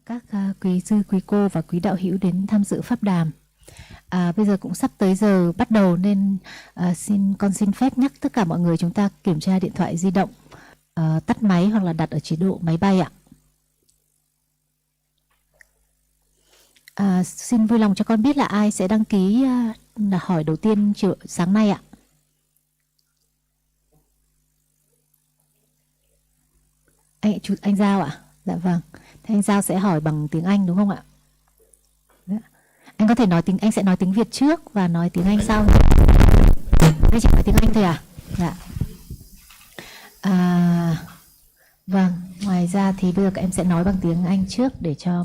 Các quý sư, quý cô và quý đạo hữu đến tham dự pháp đàm. Bây giờ cũng sắp tới giờ bắt đầu nên con xin phép nhắc tất cả mọi người chúng ta kiểm tra điện thoại di động, tắt máy hoặc là đặt ở chế độ máy bay ạ. Xin vui lòng cho con biết là ai sẽ đăng ký là hỏi đầu tiên sáng nay ạ. Anh Giao ạ. Dạ vâng. Thế anh Giao sẽ hỏi bằng tiếng Anh đúng không ạ? Dạ. Anh có thể nói anh sẽ nói tiếng Việt trước và nói tiếng Anh sau. Anh chỉ nói tiếng Anh thôi à? Dạ. Vâng, ngoài ra thì bây giờ các em sẽ nói bằng tiếng Anh trước để cho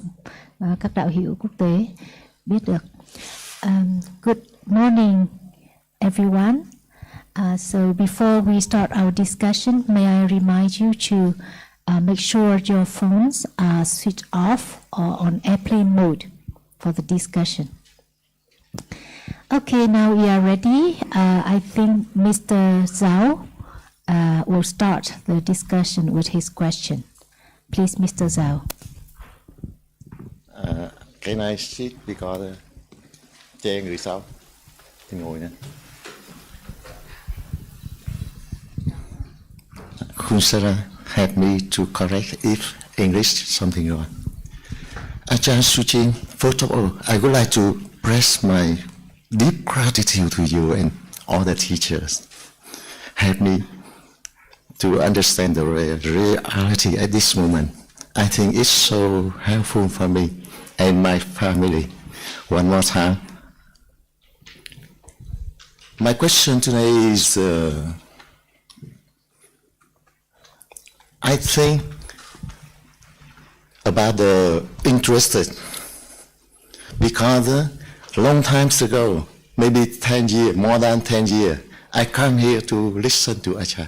các đạo hữu quốc tế biết được. Good morning everyone. So before we start our discussion, may I remind you to make sure your phones are switched off or on airplane mode for the discussion. Okay, now we are ready. I think Mr. Zhao will start the discussion with his question. Please, Mr. Zhao. Can I sit because che người sau thì ngồi nè. Khun help me to correct if English something wrong. Ajahn Sujin, first of all, I would like to express my deep gratitude to you and all the teachers. Help me to understand the reality at this moment. I think it's so helpful for me and my family. One more time. My question today is, I think about the interested, because long times ago, maybe 10 years, more than 10 years, I come here to listen to Ajahn.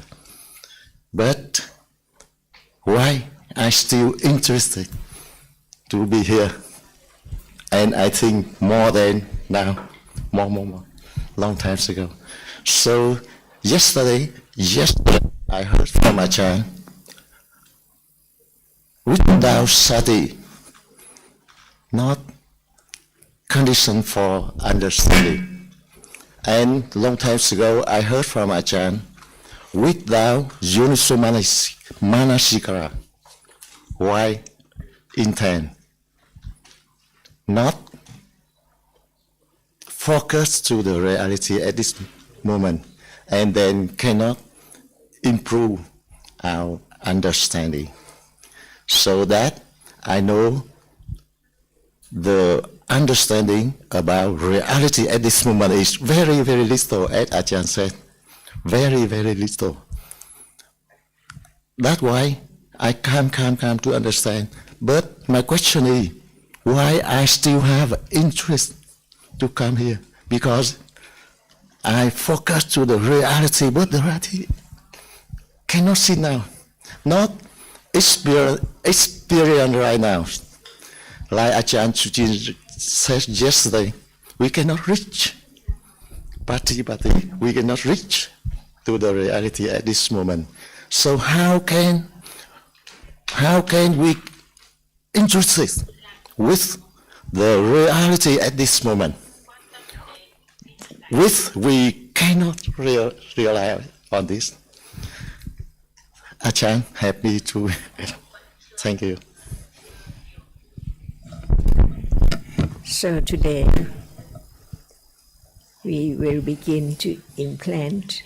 But why I still interested to be here? And I think more than now, more, long times ago. So yesterday I heard from Ajahn, without study, not condition for understanding. And long times ago I heard from Ajahn, without Yoniso Manasikara, why intent? Not focus to the reality at this moment, and then cannot improve our understanding. So that I know the understanding about reality at this moment is very, very little, as Ajahn said, very, very little. That's why I come to understand. But my question is, why I still have interest to come here? Because I focus to the reality, but the reality cannot see now. Not experience right now. Like Ajahn Sujin said yesterday, we cannot reach Pati, we cannot reach to the reality at this moment. So how can we interest with the reality at this moment? We cannot rely on this. Ajahn, help me to. Thank you. So today we will begin to implant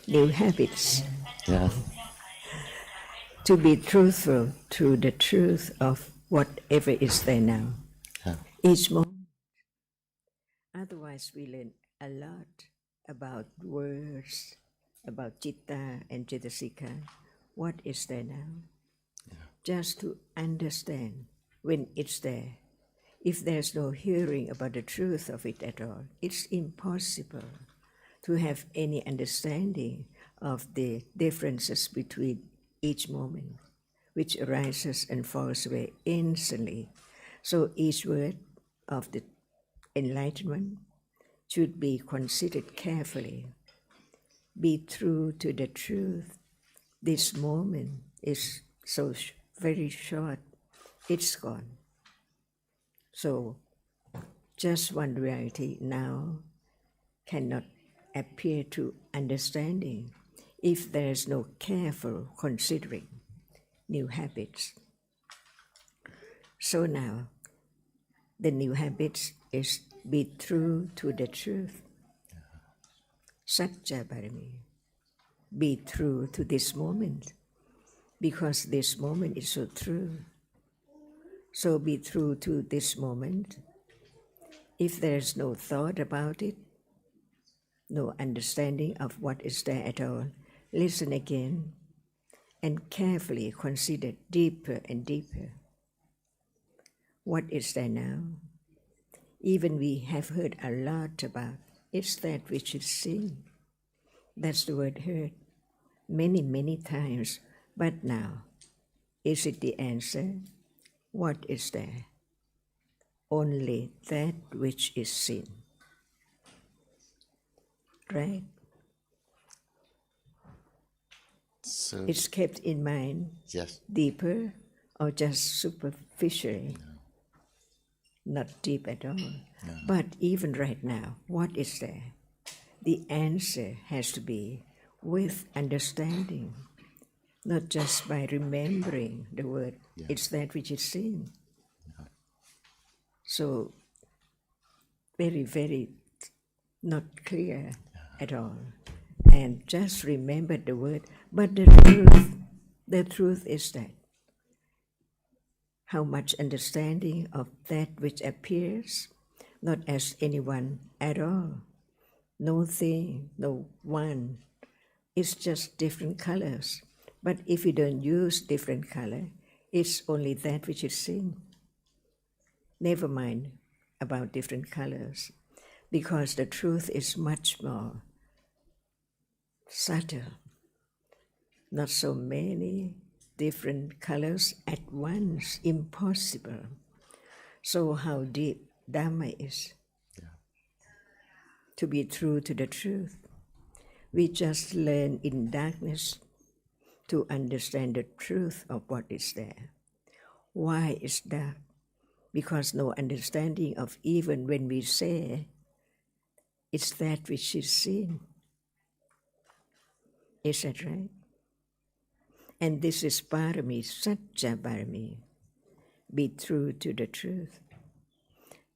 new habits. Yeah. To be truthful to the truth of whatever is there now. Yeah. Each moment. Otherwise we learn a lot about words, about citta and cetasika. What is there now? Yeah. Just to understand when it's there. If there's no hearing about the truth of it at all, it's impossible to have any understanding of the differences between each moment, which arises and falls away instantly. So each word of the enlightenment should be considered carefully. Be true to the truth. This moment is so very short, it's gone. So just one reality now cannot appear to understanding if there is no careful considering new habits. So now, the new habits is be true to the truth. Satya Parami. Be true to this moment, because this moment is so true. So be true to this moment. If there is no thought about it, no understanding of what is there at all, listen again and carefully consider deeper and deeper. What is there now? Even we have heard a lot about, it's that which is seen. That's the word heard many, many times. But now, is it the answer? What is there? Only that which is seen. Right? So, It's kept in mind yes. deeper or just superficially? Not deep at all. No. But even right now, what is there? The answer has to be with understanding, not just by remembering the word. Yeah. It's that which is seen. So, very, very not clear at all. And just remember the word. But the truth is that how much understanding of that which appears, not as anyone at all, no thing, no one, it's just different colors. But if you don't use different color, it's only that which is seen. Never mind about different colors, because the truth is much more subtle. Not so many different colors at once, impossible. So how deep Dhamma is. Yeah. To be true to the truth. We just learn in darkness to understand the truth of what is there. Why is dark? Because no understanding of even when we say it's that which is seen. Is that right? And this is Parami, Satya Parami. Be true to the truth.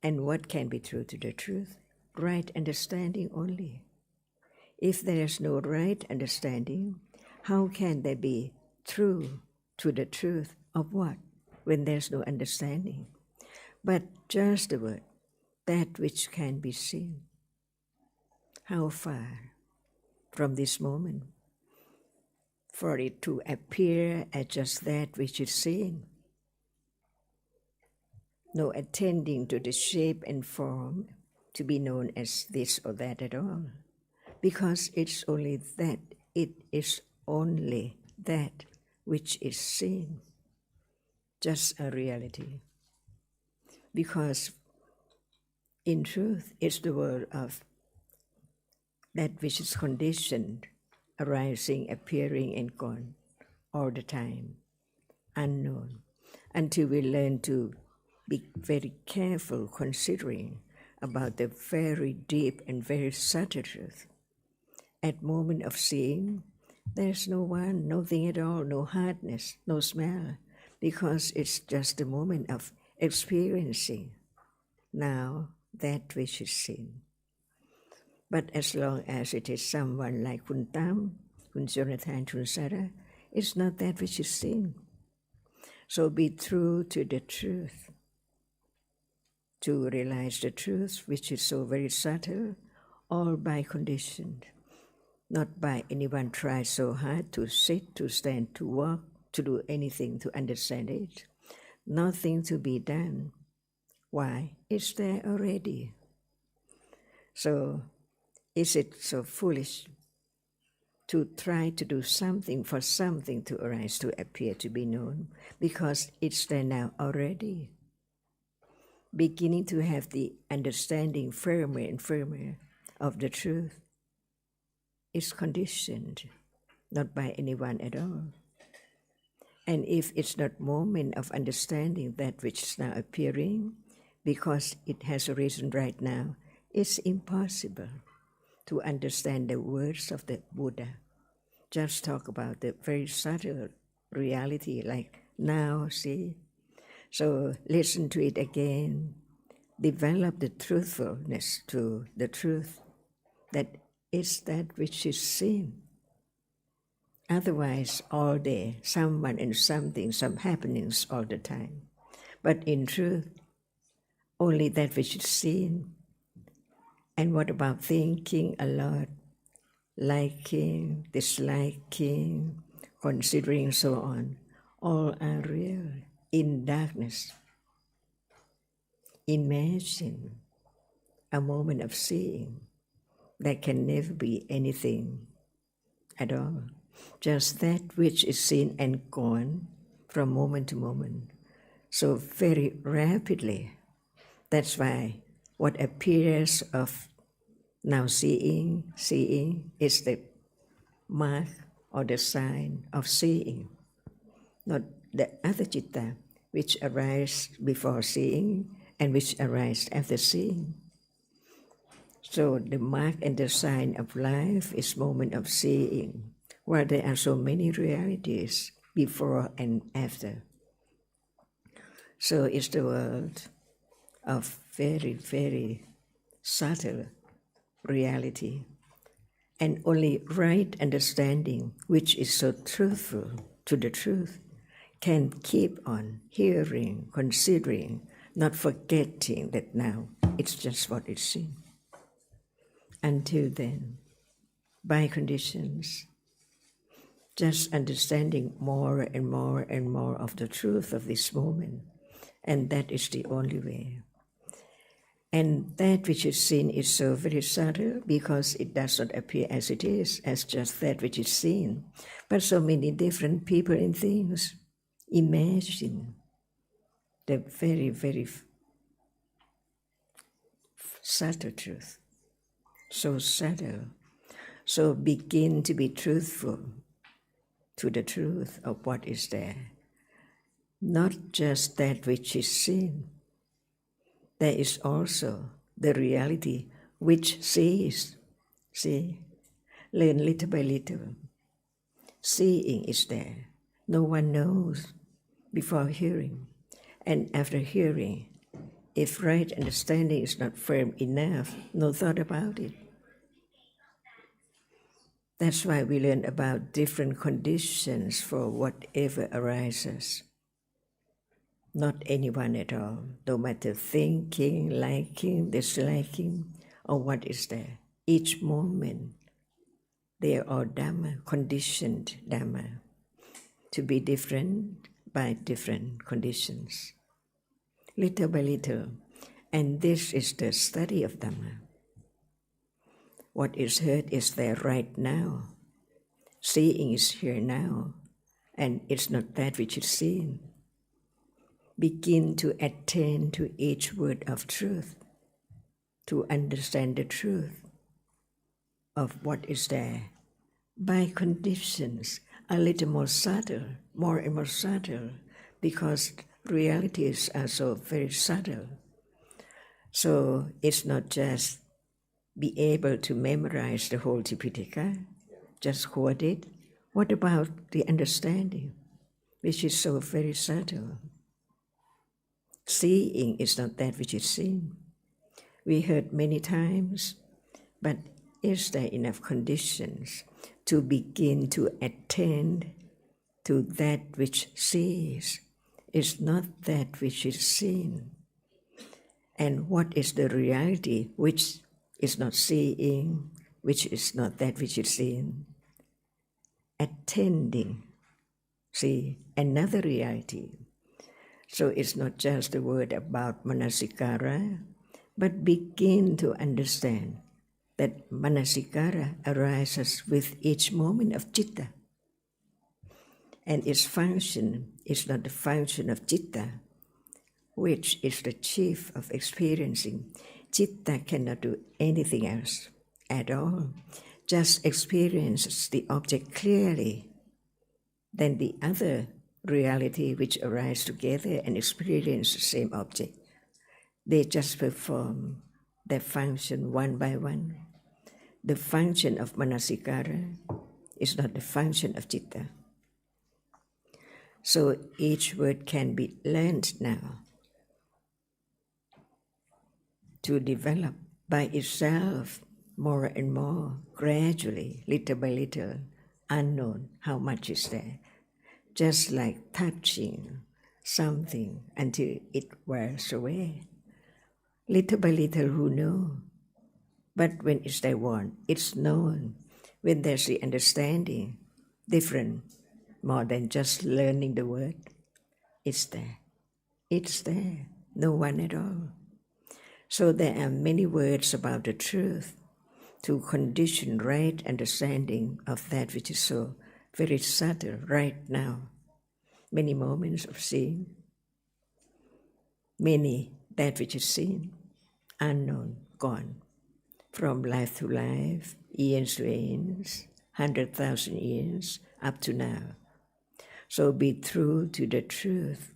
And what can be true to the truth? Right understanding only. If there is no right understanding, how can there be true to the truth of what when there's no understanding? But just the word, that which can be seen. How far from this moment for it to appear as just that which is seen? No attending to the shape and form to be known as this or that at all. Because it's only that, it is only that which is seen, just a reality. Because in truth, it's the world of that which is conditioned, arising, appearing, and gone all the time, unknown, until we learn to be very careful considering about the very deep and very subtle truth. At moment of seeing, there's no one, nothing at all, no hardness, no smell, because it's just a moment of experiencing now that which is seen. But as long as it is someone like Kun Tam, Kun Jonathan, Kun Sarah, it's not that which is seen. So be true to the truth, to realize the truth, which is so very subtle, all by condition. Not by anyone try so hard to sit, to stand, to walk, to do anything to understand it. Nothing to be done. Why? It's there already. So, is it so foolish to try to do something for something to arise, to appear, to be known? Because it's there now already. Beginning to have the understanding firmer and firmer of the truth is conditioned, not by anyone at all. And if it's not moment of understanding that which is now appearing, because it has arisen right now, it's impossible to understand the words of the Buddha. Just talk about the very subtle reality like now, see? So listen to it again. Develop the truthfulness to the truth that is that which is seen. Otherwise, all day, someone and something, some happenings all the time. But in truth, only that which is seen. And what about thinking a lot, liking, disliking, considering, so on? All are real in darkness. Imagine a moment of seeing. There can never be anything at all. Just that which is seen and gone from moment to moment. So very rapidly. That's why what appears of now seeing is the mark or the sign of seeing. Not the other citta which arises before seeing and which arises after seeing. So the mark and the sign of life is moment of seeing, where there are so many realities before and after. So it's the world of very, very subtle reality. And only right understanding, which is so truthful to the truth, can keep on hearing, considering, not forgetting that now it's just what is seen. Until then, by conditions, just understanding more and more and more of the truth of this moment, and that is the only way. And that which is seen is so very subtle because it does not appear as it is, as just that which is seen, but so many different people and things. Imagine the very, very subtle truth. So subtle. So begin to be truthful to the truth of what is there. Not just that which is seen. There is also the reality which sees. See? Learn little by little. Seeing is there. No one knows before hearing. And after hearing, if right understanding is not firm enough, no thought about it. That's why we learn about different conditions for whatever arises. Not anyone at all, no matter thinking, liking, disliking, or what is there. Each moment, they are all Dhamma, conditioned Dhamma, to be different by different conditions. Little by little, and this is the study of Dhamma. What is heard is there right now. Seeing is here now, and it's not that which is seen. Begin to attend to each word of truth, to understand the truth of what is there. By conditions, a little more subtle, more and more subtle, because realities are so very subtle. So it's not just be able to memorize the whole Tipitaka, just quote it. What about the understanding, which is so very subtle? Seeing is not that which is seen. We heard many times, but is there enough conditions to begin to attend to that which sees? Is not that which is seen. And what is the reality which is not seeing, which is not that which is seen? Attending, see, another reality. So it's not just the word about manasikara, but begin to understand that manasikara arises with each moment of citta. And its function is not the function of citta, which is the chief of experiencing. Citta cannot do anything else at all, just experiences the object clearly. Then the other reality which arise together and experience the same object They just perform their function one by one. The function of manasikara is not the function of citta. So each word can be learned now to develop by itself more and more, gradually, little by little, unknown how much is there. Just like touching something until it wears away. Little by little, who know? But when it's there one, it's known. When there's the understanding, different, more than just learning the word, it's there. It's there, no one at all. So there are many words about the truth to condition right understanding of that which is so very subtle right now. Many moments of seeing, many that which is seen, unknown, gone, from life to life, years to years, 100,000 years, up to now. So be true to the truth.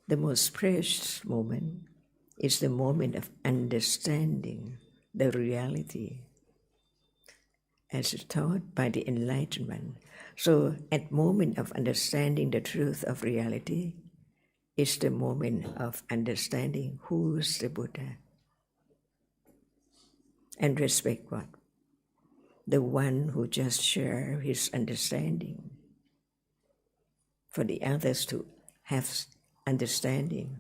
The most precious moment is the moment of understanding the reality as taught by the enlightenment. So at moment of understanding the truth of reality is the moment of understanding who's the Buddha. And respect what? The one who just shared his understanding. For the others to have understanding,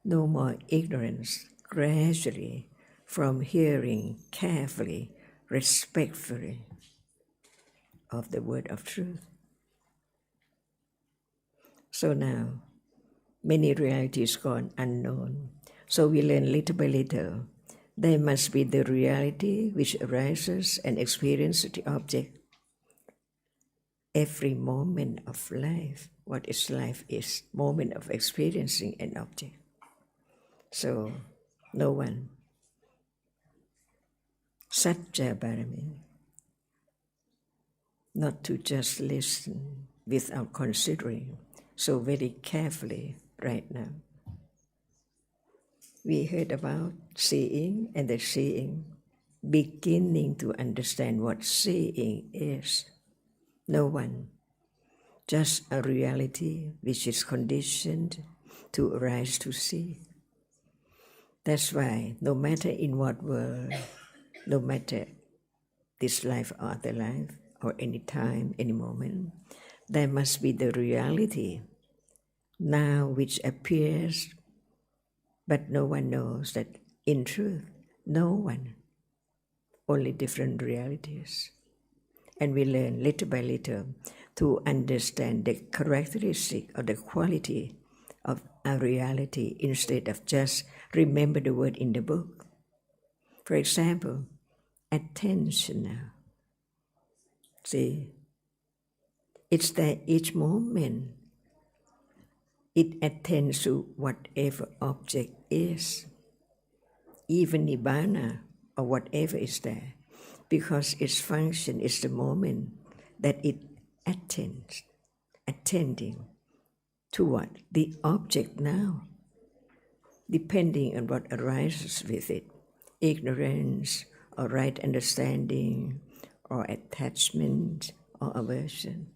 no more ignorance, gradually, from hearing carefully, respectfully of the word of truth. So now, many realities gone unknown. So we learn little by little. There must be the reality which arises and experiences the object. Every moment of life, what is life is moment of experiencing an object. So no one. Satya Barami. Not to just listen without considering so very carefully right now. We heard about seeing and the seeing, beginning to understand what seeing is. No one, just a reality which is conditioned to arise to see. That's why no matter in what world, no matter this life or other life, or any time, any moment, there must be the reality now which appears, but no one knows that in truth, no one, only different realities. And we learn little by little to understand the characteristic or the quality of a reality instead of just remember the word in the book. For example, attention now. See, it's there each moment. It attends to whatever object is, even Nibbana or whatever is there, because its function is the moment that it attends, attending to what? The object now, depending on what arises with it, ignorance or right understanding or attachment or aversion.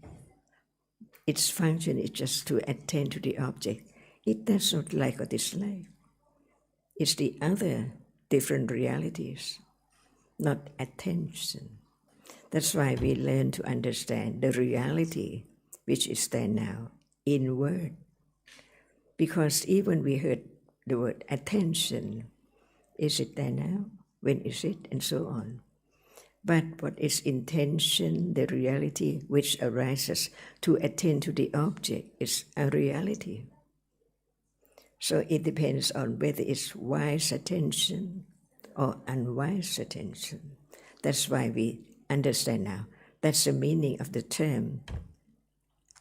Its function is just to attend to the object. It does not like or dislike. It's the other different realities, not attention. That's why we learn to understand the reality which is there now in word. Because even we heard the word attention, is it there now? When is it? And so on. But what is intention, the reality which arises to attend to the object is a reality. So it depends on whether it's wise attention or unwise attention. That's why we understand now. That's the meaning of the term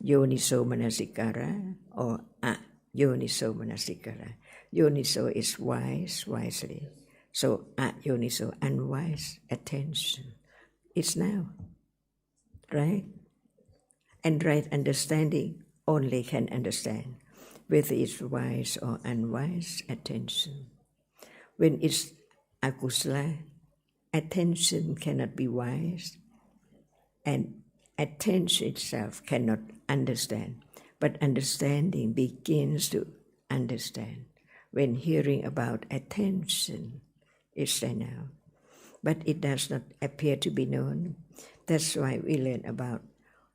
yoniso manasikara or a-yoniso manasikara. Yoniso is wise, wisely. So a-yoniso, unwise attention. It's now, right? And right understanding only can understand whether it's wise or unwise attention. When it's akusala, attention cannot be wise, and attention itself cannot understand. But understanding begins to understand. When hearing about attention is there now, but it does not appear to be known. That's why we learn about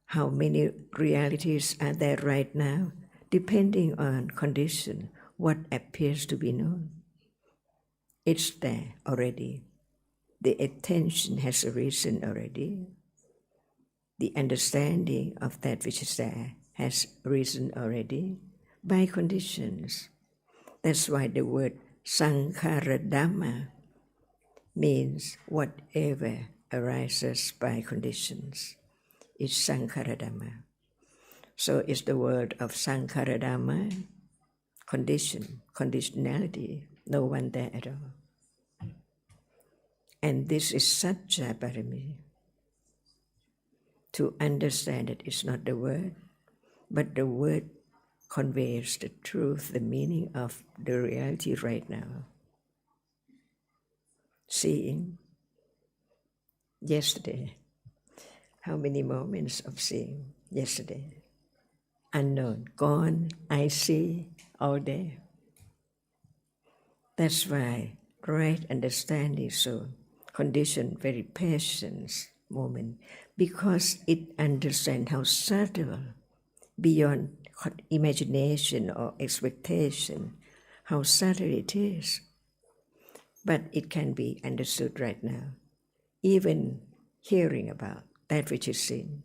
how many realities are there right now, depending on condition, what appears to be known. It's there already. The attention has arisen already. The understanding of that which is there has arisen already by conditions. That's why the word Sankhara-Dhamma means whatever arises by conditions. It's Sankhara-Dhamma. So it's the word of Sankhara-Dhamma, condition, conditionality, no one there at all. And this is Satya Parami. To understand it is not the word, but the word conveys the truth, the meaning of the reality right now. Seeing, yesterday, how many moments of seeing yesterday? Unknown, gone, I see all day. That's why right understanding is so conditioned, very patient moment, because it understands how subtle, beyond imagination or expectation, how subtle it is. But it can be understood right now, even hearing about that which is seen.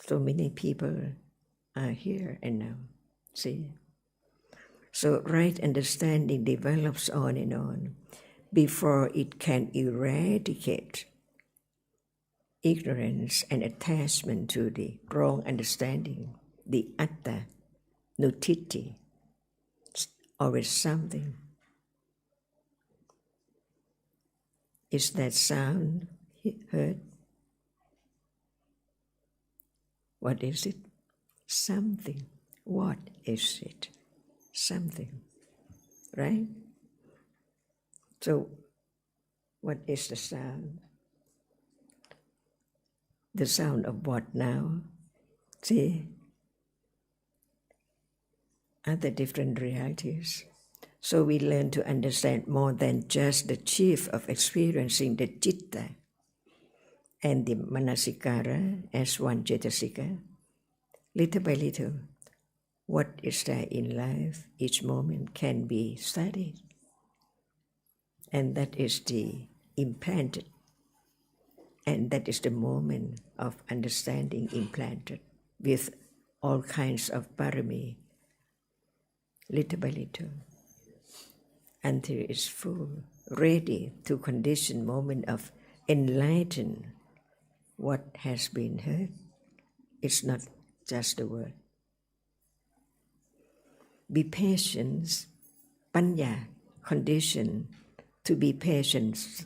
So many people are here and now, see? So right understanding develops on and on before it can eradicate ignorance and attachment to the wrong understanding, the atta, nutiti, always something. Is that sound heard? What is it? Something. What is it? Something. Right? So, what is the sound? The sound of what now? See? Are the different realities? So we learn to understand more than just the chief of experiencing the citta and the manasikara as one cetasika. Little by little, what is there in life, each moment can be studied. And that is the implanted. And that is the moment of understanding implanted with all kinds of parami, little by little, until it's full, ready to condition moment of enlighten what has been heard. It's not just a word. Be patient, panya, condition to be patient,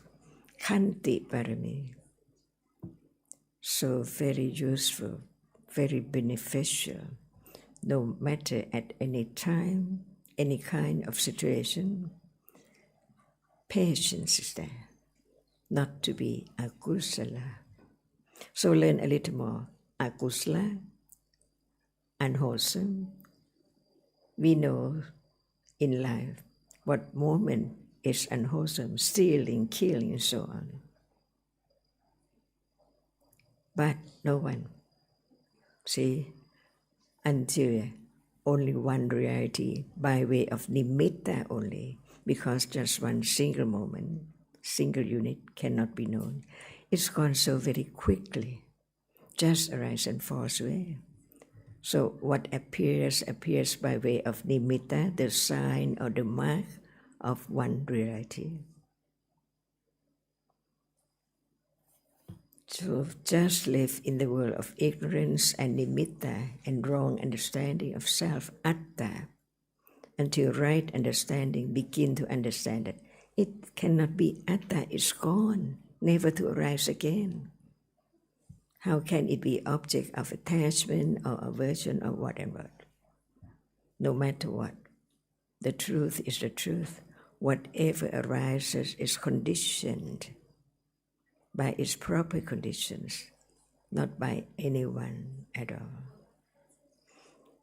khanti parami. So very useful, very beneficial, no matter at any time, any kind of situation. Patience is there, not to be akusala. So learn a little more. Akusala, unwholesome. We know in life what moment is unwholesome, stealing, killing, and so on. But no one, see, until only one reality by way of nimitta only, because just one single moment, single unit cannot be known. It's gone so very quickly, just arise and falls away. So what appears by way of nimitta, the sign or the mark of one reality. To just live in the world of ignorance and nimitta and wrong understanding of self, atta, until right understanding begin to understand that it cannot be atta, it's gone, never to arise again. How can it be object of attachment or aversion or whatever? No matter what, the truth is the truth. whatever arises is conditioned by its proper conditions, not by anyone at all.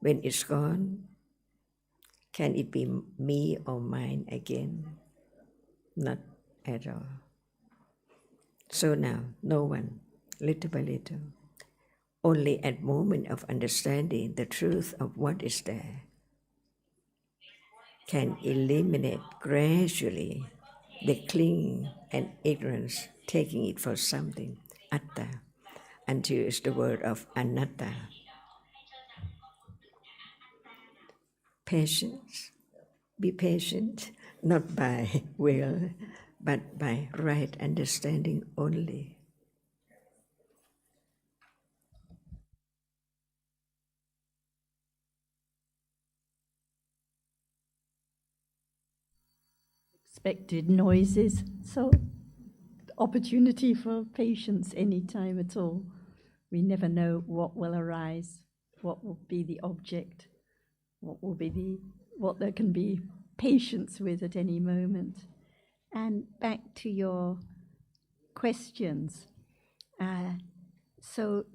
When it's gone, can it be me or mine again? Not at all. So now, no one, little by little, only at moment of understanding the truth of what is there, can eliminate gradually the clinging and ignorance, taking it for something, atta, until it's the word of anatta. Patience, be patient, not by will, but by right understanding only. Expected noises, so opportunity for patience anytime at all. We never know what will arise, what will be the object, what there can be patience with at any moment. And back to your questions. So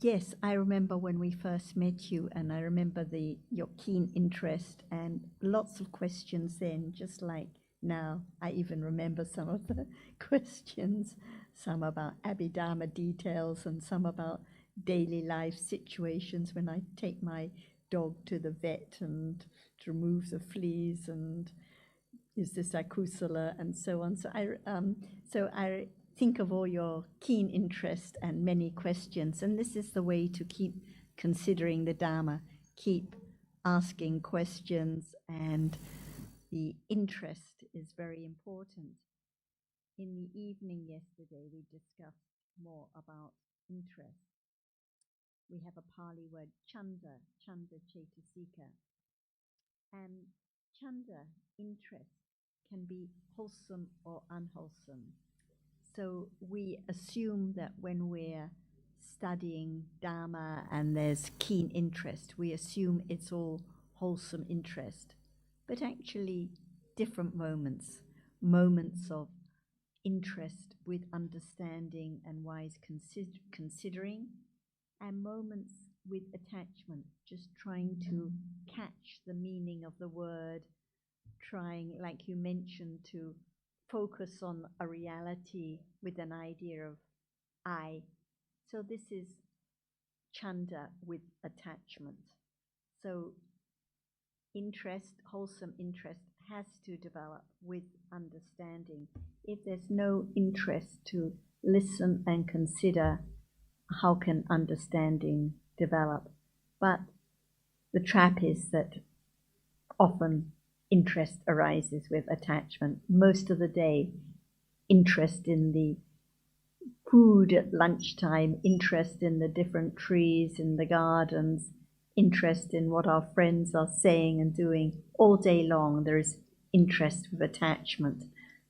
yes, I remember when we first met you, and I remember your keen interest and lots of questions then, just like now. I even remember some of the questions, some about Abhidharma details and some about daily life situations when I take my dog to the vet and to remove the fleas, and is this akusala and so on. So I think of all your keen interest and many questions, and this is the way to keep considering the Dhamma, keep asking questions, and the interest is very important. In the evening yesterday, we discussed more about interest. We have a Pali word, chanda cetasika. And chanda, interest, can be wholesome or unwholesome. So we assume that when we're studying Dhamma and there's keen interest, we assume it's all wholesome interest. But actually, different moments of interest with understanding and wise considering, and moments with attachment, just trying to catch the meaning of the word, trying, like you mentioned, to focus on a reality with an idea of I. So this is chanda with attachment. So interest, wholesome interest, has to develop with understanding. If there's no interest to listen and consider, how can understanding develop? But the trap is that often interest arises with attachment. Most of the day, interest in the food at lunchtime, interest in the different trees in the gardens, interest in what our friends are saying and doing. All day long there is interest with attachment.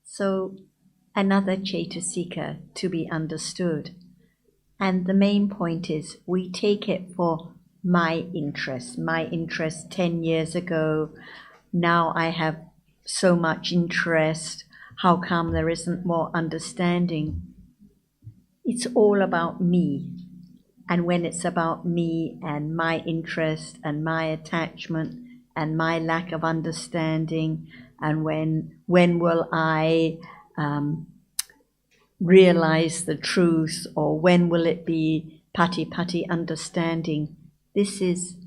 So another cetasika to be understood. And the main point is we take it for my interest 10 years ago. Now I have so much interest. How come there isn't more understanding? It's all about me. And when it's about me and my interest and my attachment and my lack of understanding, and when will I realize the truth, or when will it be pati understanding, this is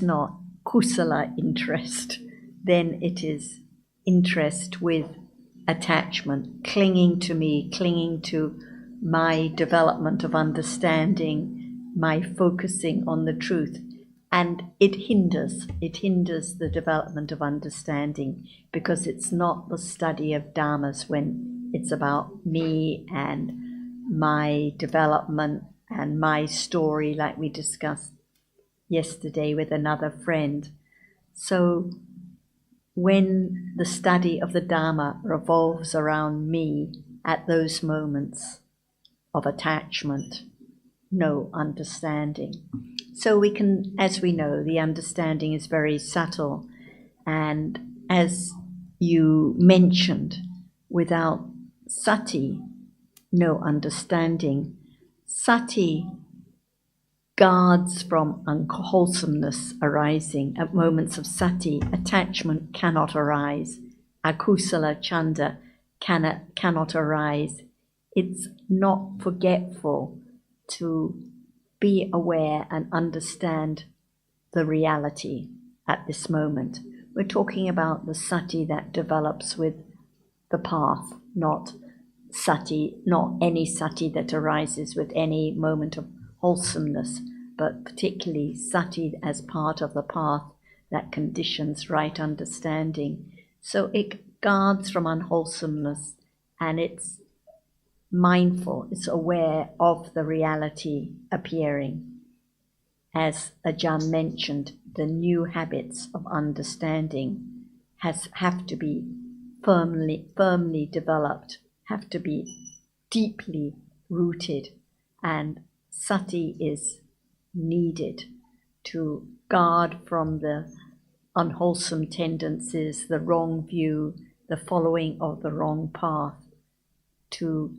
not kusala interest. Then it is interest with attachment, clinging to me, clinging to my development of understanding, my focusing on the truth. And it hinders the development of understanding, because it's not the study of dhammas when it's about me and my development and my story, like we discussed yesterday with another friend. So when the study of the Dhamma revolves around me at those moments of attachment, no understanding. So we can, as we know, the understanding is very subtle, and as you mentioned, without sati, no understanding. Sati guards from unwholesomeness arising. At moments of sati, attachment cannot arise. Akusala chanda cannot arise. It's not forgetful to be aware and understand the reality at this moment. We're talking about the sati that develops with the path, not any sati that arises with any moment of wholesomeness, but particularly sati as part of the path that conditions right understanding. So it guards from unwholesomeness, and it's mindful, it's aware of the reality appearing. As Ajahn mentioned, the new habits of understanding have to be firmly developed, have to be deeply rooted, and sati is needed to guard from the unwholesome tendencies, the wrong view, the following of the wrong path, to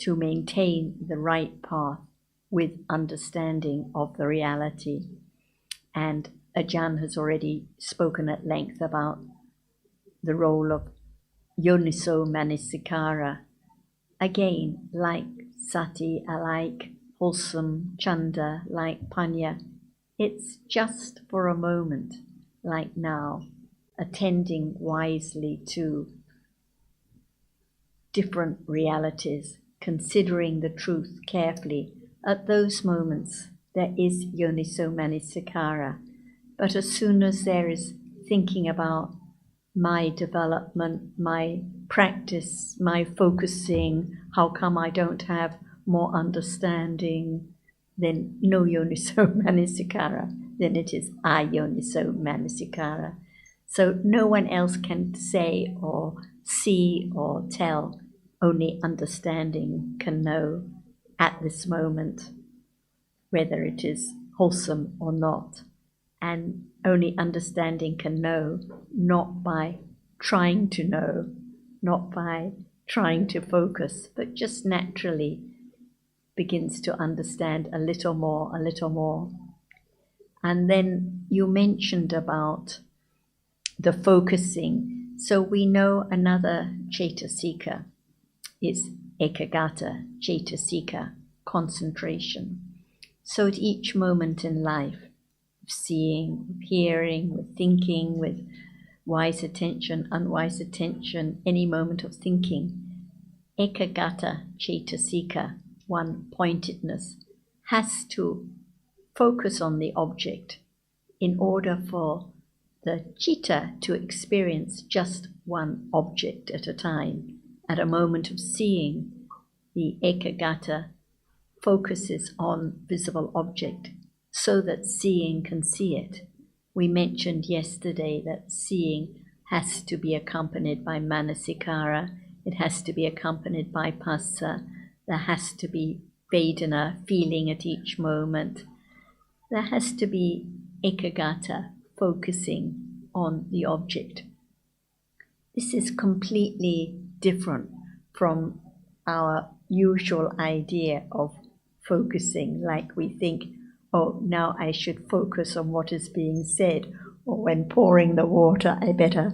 maintain the right path with understanding of the reality. And Ajahn has already spoken at length about the role of yoniso manasikara. Again, like sati, like wholesome chanda, like panya, it's just for a moment, like now, attending wisely to different realities, considering the truth carefully. At those moments, there is yoniso manasikara. But as soon as there is thinking about my development, my practice, my focusing, how come I don't have more understanding, then no yoniso manasikara, then it is ayoniso manasikara. So no one else can say or see or tell, only understanding can know at this moment whether it is wholesome or not. And only understanding can know, not by trying to know, not by trying to focus, but just naturally begins to understand a little more. And then you mentioned about the focusing. So we know another cetasika is ekagata, cetasika, concentration. So at each moment in life, seeing, with hearing, with thinking, with wise attention, unwise attention, any moment of thinking, ekagata cetasika, one-pointedness, has to focus on the object in order for the citta to experience just one object at a time. At a moment of seeing, the ekagata focuses on visible object so that seeing can see it. We mentioned yesterday that seeing has to be accompanied by manasikara, it has to be accompanied by passa, there has to be vedana, feeling at each moment. There has to be ekagata, focusing on the object. This is completely different from our usual idea of focusing, like we think, oh, now I should focus on what is being said, or when pouring the water, I better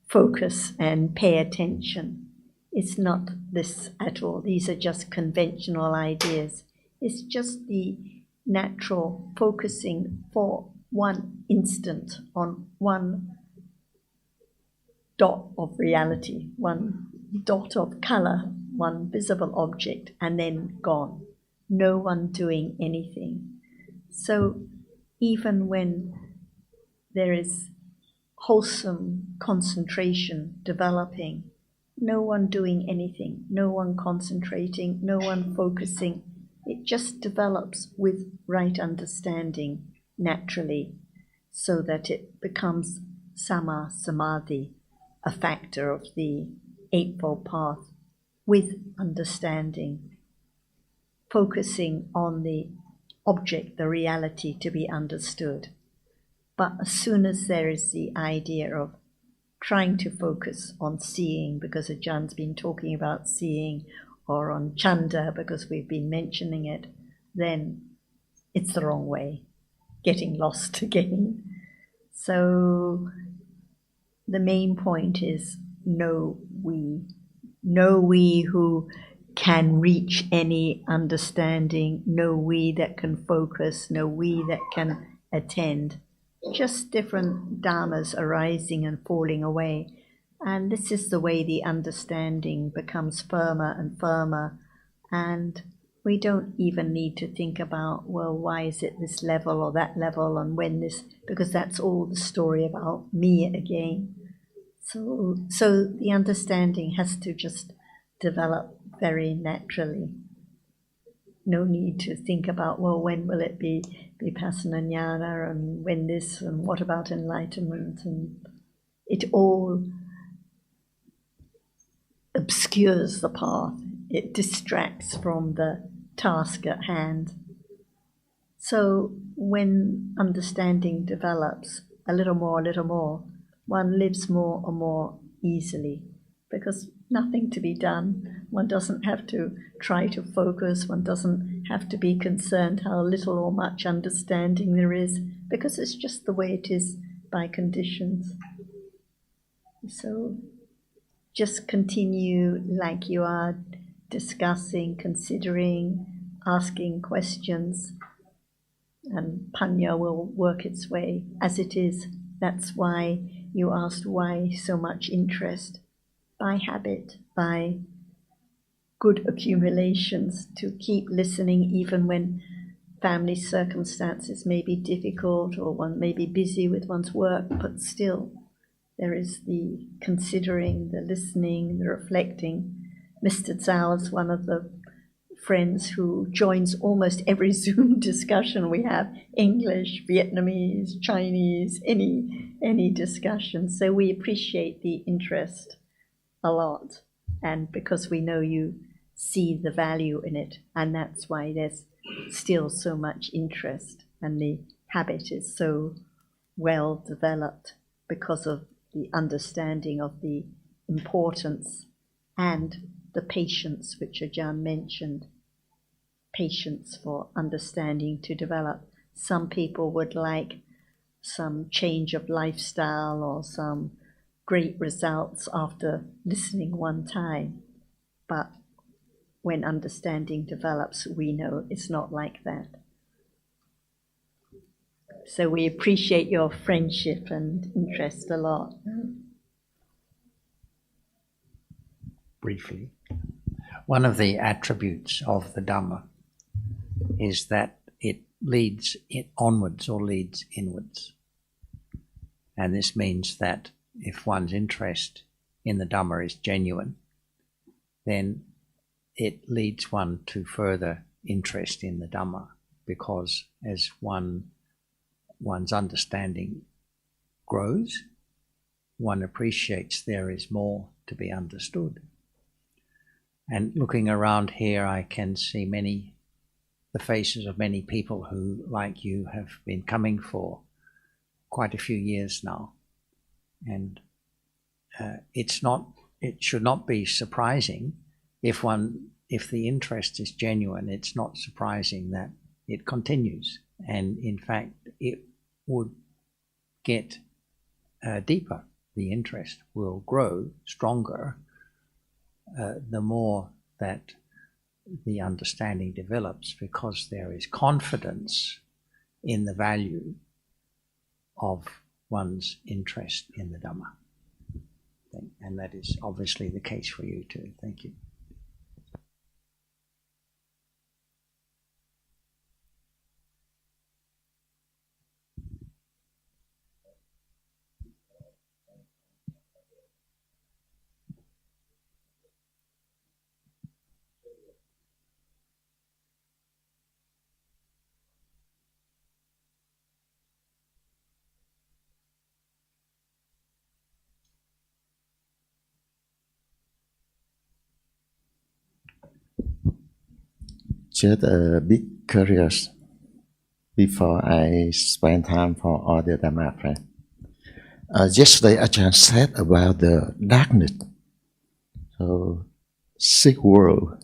focus and pay attention. It's not this at all. These are just conventional ideas. It's just the natural focusing for one instant on one dot of reality, one dot of color, one visible object, and then gone. No one doing anything. So even when there is wholesome concentration developing, no one doing anything, no one concentrating, no one focusing. It just develops with right understanding naturally, so that it becomes sama samadhi, a factor of the Eightfold Path, with understanding, focusing on the object, the reality to be understood. But as soon as there is the idea of trying to focus on seeing because Ajahn been talking about seeing, or on chanda because we've been mentioning it, then it's the wrong way, getting lost again. So the main point is know we who can reach any understanding, know we that can focus, know we that can attend. Just different dharmas arising and falling away. And this is the way the understanding becomes firmer and firmer. And we don't even need to think about, well, why is it this level or that level and when this, because that's all the story about me again. So the understanding has to just develop very naturally. No need to think about, well, when will it be vipassana jnana and when this and what about enlightenment, and it all obscures the path. It distracts from the task at hand. So when understanding develops a little more, one lives more and more easily because nothing to be done. One doesn't have to try to focus. One doesn't have to be concerned how little or much understanding there is because it's just the way it is by conditions. So just continue like you are, discussing, considering, asking questions, and panya will work its way as it is. That's why you asked why so much interest. By habit, by good accumulations, to keep listening even when family circumstances may be difficult or one may be busy with one's work, but still there is the considering, the listening, the reflecting. Mr. Zhao is one of the friends who joins almost every Zoom discussion we have, English, Vietnamese, Chinese, any discussion. So we appreciate the interest a lot, and because we know you see the value in it, and that's why there's still so much interest, and the habit is so well developed because of the understanding of the importance and the patience which Ajahn mentioned, patience for understanding to develop. Some people would like some change of lifestyle or some great results after listening one time, but when understanding develops, we know it's not like that. So we appreciate your friendship and interest a lot. Briefly, one of the attributes of the Dhamma is that it leads onwards or leads inwards. And this means that if one's interest in the Dhamma is genuine, then it leads one to further interest in the Dhamma, because as one's understanding grows, one appreciates there is more to be understood. And looking around here, I can see the faces of many people who, like you, have been coming for quite a few years now. And it should not be surprising if the interest is genuine. It's not surprising that it continues, and in fact it would get deeper. The interest will grow stronger the more that the understanding develops, because there is confidence in the value of one's interest in the Dhamma. And that is obviously the case for you too. Thank you. Just a bit curious before I spend time for all the Dhamma friends. Yesterday, Ajahn said about the darkness. So, sick world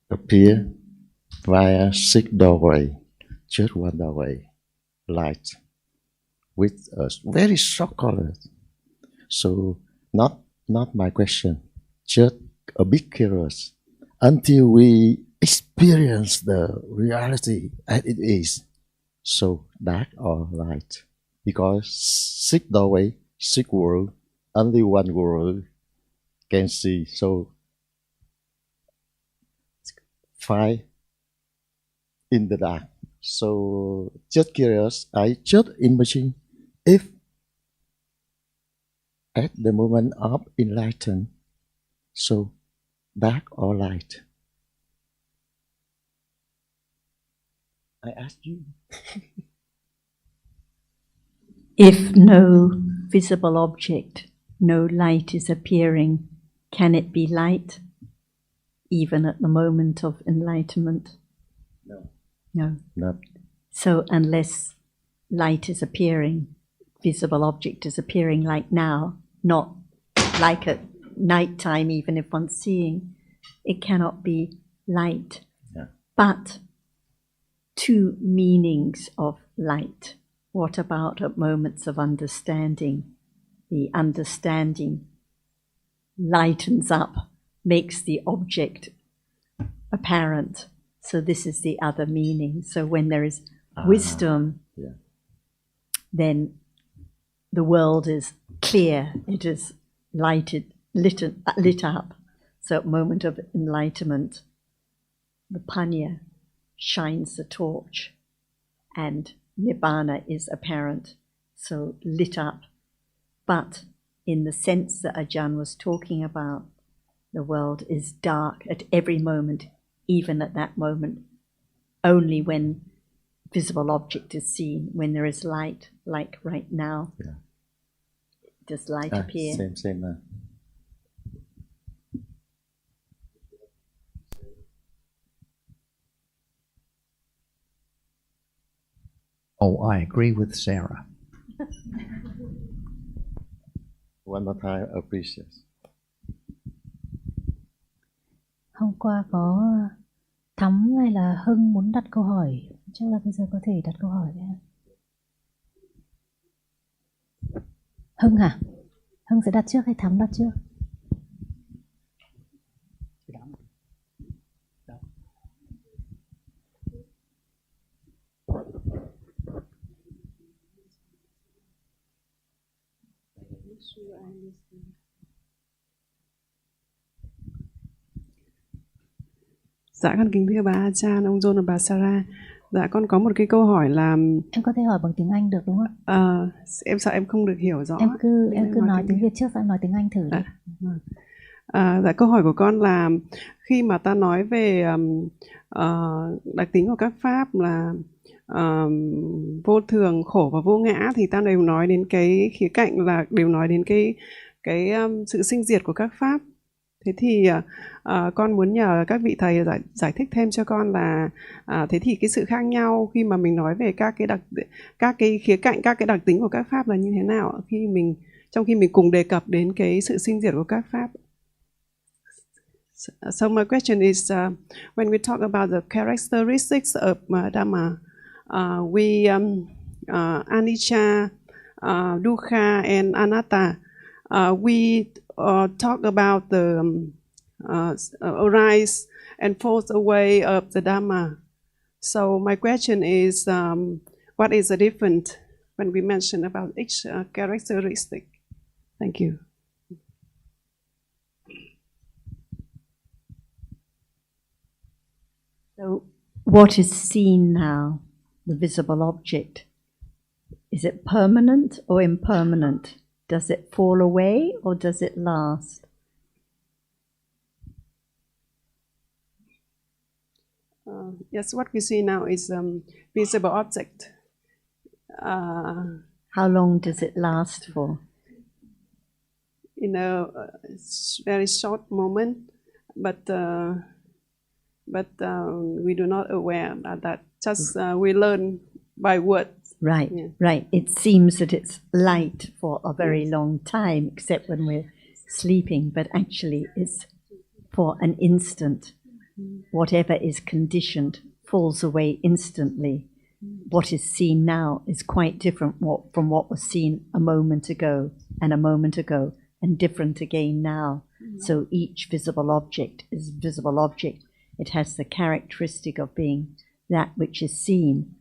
appear via sick doorway, just one doorway, light, with a very short color. So, not my question, just a bit curious. Until we experience the reality as it is, so dark or light. Because sick doorway, sick world, only one world can see. So fight in the dark. So just curious, I just imagine if at the moment of enlightenment, so dark or light. I ask you. If no visible object, no light is appearing, can it be light even at the moment of enlightenment? No. No. Not. So unless light is appearing, visible object is appearing like now, not like at night time, even if one's seeing, it cannot be light. Yeah. But two meanings of light. What about at moments of understanding? The understanding lightens up, makes the object apparent. So this is the other meaning. So when there is wisdom, Yeah. then the world is clear, it is lit up. So at moment of enlightenment, the panya shines the torch and Nibbana is apparent, so lit up. But in the sense that Ajahn was talking about, the world is dark at every moment, even at that moment, only when visible object is seen, when there is light, like right now. Yeah. Does light appear? Same. Oh, I agree with Sarah. One more time, appreciate. Hôm qua có Thắm hay là Hưng muốn đặt câu hỏi, chắc là bây giờ có thể đặt câu hỏi đấy. Hưng hả? Hưng sẽ đặt trước hay Thắm đặt trước? Dạ con kính thưa bà Ajahn, ông John và bà Sarah. Dạ con có một cái câu hỏi là Em có thể hỏi bằng tiếng Anh được đúng không? Em sợ em không được hiểu rõ. Em cứ nói tiếng Việt trước, em nói tiếng Anh thử đi. Dạ câu hỏi của con là khi mà ta nói về đặc tính của các pháp là vô thường, khổ và vô ngã, thì ta đều nói đến cái khía cạnh là đều nói đến cái sự sinh diệt của các pháp. Thế thì con muốn nhờ các vị thầy giải thích thêm cho con là thế thì cái sự khác nhau khi mà mình nói về các cái khía cạnh, các cái đặc tính của các pháp là như thế nào trong khi mình cùng đề cập đến cái sự sinh diệt của các pháp. So my question is, when we talk about the characteristics of Dhamma, anicca, dukkha, and anatta, we talk about the arise and falls away of the Dhamma. So my question is, what is the difference when we mention about each characteristic? Thank you. So what is seen now, the visible object, is it permanent or impermanent? Does it fall away or does it last? Yes, what we see now is visible object. How long does it last for? In a very short moment, but we do not aware that just we learn by words. Right, Yeah. right. It seems that it's light for a very long time, except when we're sleeping, but actually it's for an instant. Whatever is conditioned falls away instantly. What is seen now is quite different from what was seen a moment ago, and different again now. So each visible object is a visible object. It has the characteristic of being that which is seen,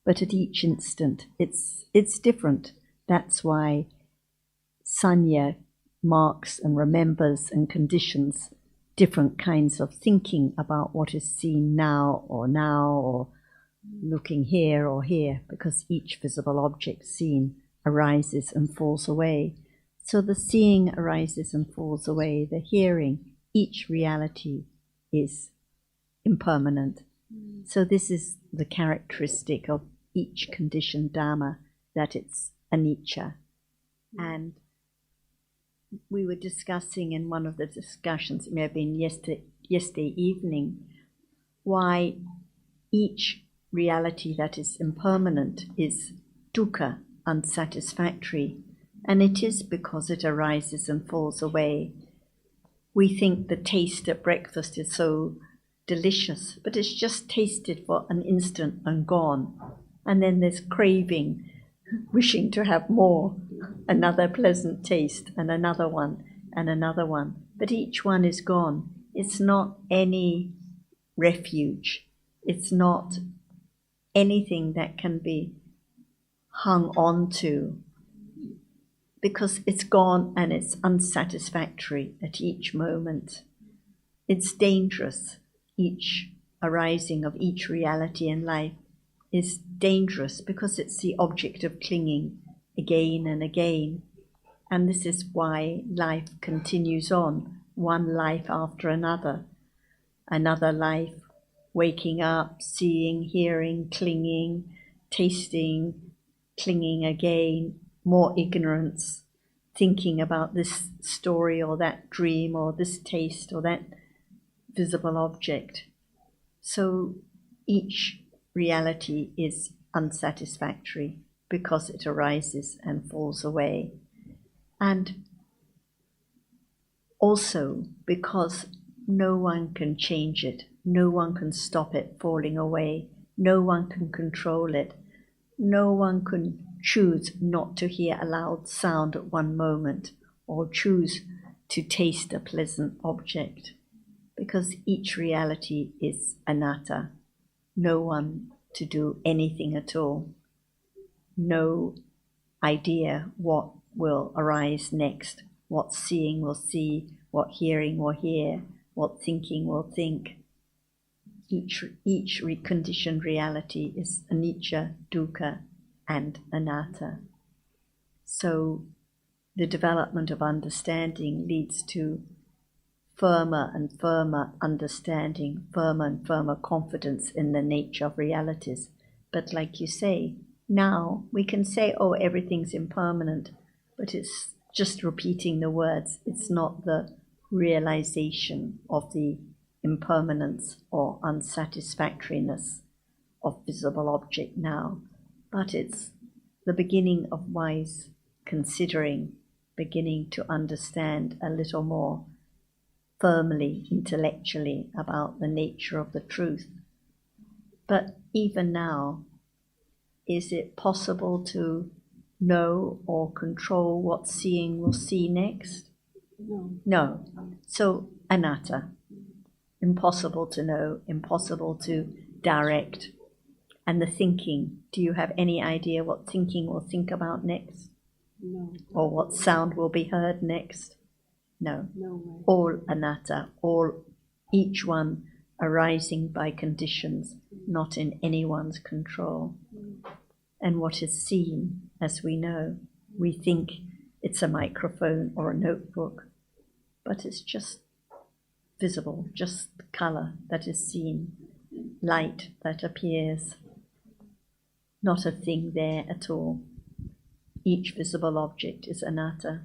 but at each instant it's different. That's why Sanya marks and remembers and conditions different kinds of thinking about what is seen now, or looking here or here, because each visible object seen arises and falls away. So the seeing arises and falls away, the hearing, each reality is impermanent. So this is the characteristic of each conditioned Dhamma, that it's anicca. And we were discussing in one of the discussions, it may have been yesterday evening, why each reality that is impermanent is dukkha, unsatisfactory, and it is because it arises and falls away. We think the taste at breakfast is so delicious, but it's just tasted for an instant and gone, and then there's craving, wishing to have more, another pleasant taste, and another one, and another one, but each one is gone. It's not any refuge, it's not anything that can be hung on to, because it's gone and it's unsatisfactory at each moment. It's dangerous. Each arising of each reality in life is dangerous because it's the object of clinging again and again. And this is why life continues on, one life after another life, waking up, seeing, hearing, clinging, tasting, clinging again, more ignorance, thinking about this story or that dream or this taste or that visible object. So each reality is unsatisfactory because it arises and falls away. And also because no one can change it, no one can stop it falling away, no one can control it, no one can choose not to hear a loud sound at one moment or choose to taste a pleasant object, because each reality is anatta, no one to do anything at all, no idea what will arise next, what seeing will see, what hearing will hear, what thinking will think. Each reconditioned reality is anicca, dukkha, and anatta. So the development of understanding leads to firmer and firmer understanding, firmer and firmer confidence in the nature of realities. But like you say, now we can say, oh, everything's impermanent, but it's just repeating the words. It's not the realization of the impermanence or unsatisfactoriness of visible object now, but it's the beginning of wise considering, beginning to understand a little more firmly, intellectually about the nature of the truth. But even now, is it possible to know or control what seeing will see next? No. So anatta. Impossible to know, impossible to direct. And the thinking, do you have any idea what thinking will think about next? No. Or what sound will be heard next? No. No way. All anatta, each one arising by conditions not in anyone's control. And what is seen, as we know, we think it's a microphone or a notebook, but it's just visible, just color that is seen, light that appears, not a thing there at all. Each visible object is anatta,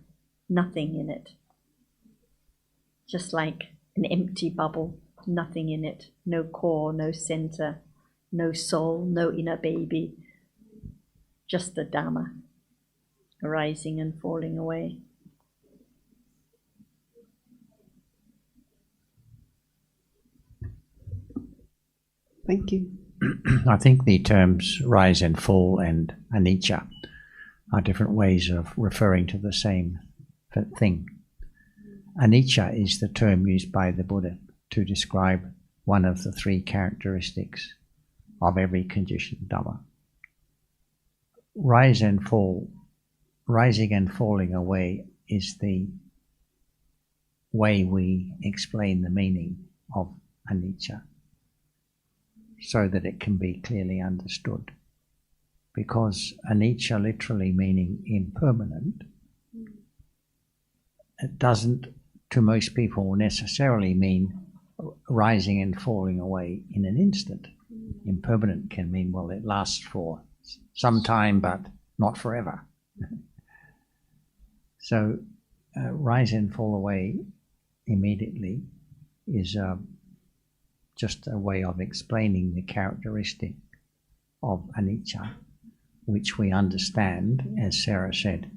nothing in it. Just like an empty bubble, nothing in it, no core, no center, no soul, no inner baby, just the Dhamma, arising and falling away. Thank you. I think the terms rise and fall and anicca are different ways of referring to the same thing. Anicca is the term used by the Buddha to describe one of the three characteristics of every conditioned Dhamma. Rising and falling away is the way we explain the meaning of anicca, so that it can be clearly understood. Because anicca literally meaning impermanent, it doesn't to most people necessarily mean rising and falling away in an instant. Impermanent can mean, well, it lasts for some time but not forever. So rise and fall away immediately is just a way of explaining the characteristic of anicca, which we understand, as Sarah said,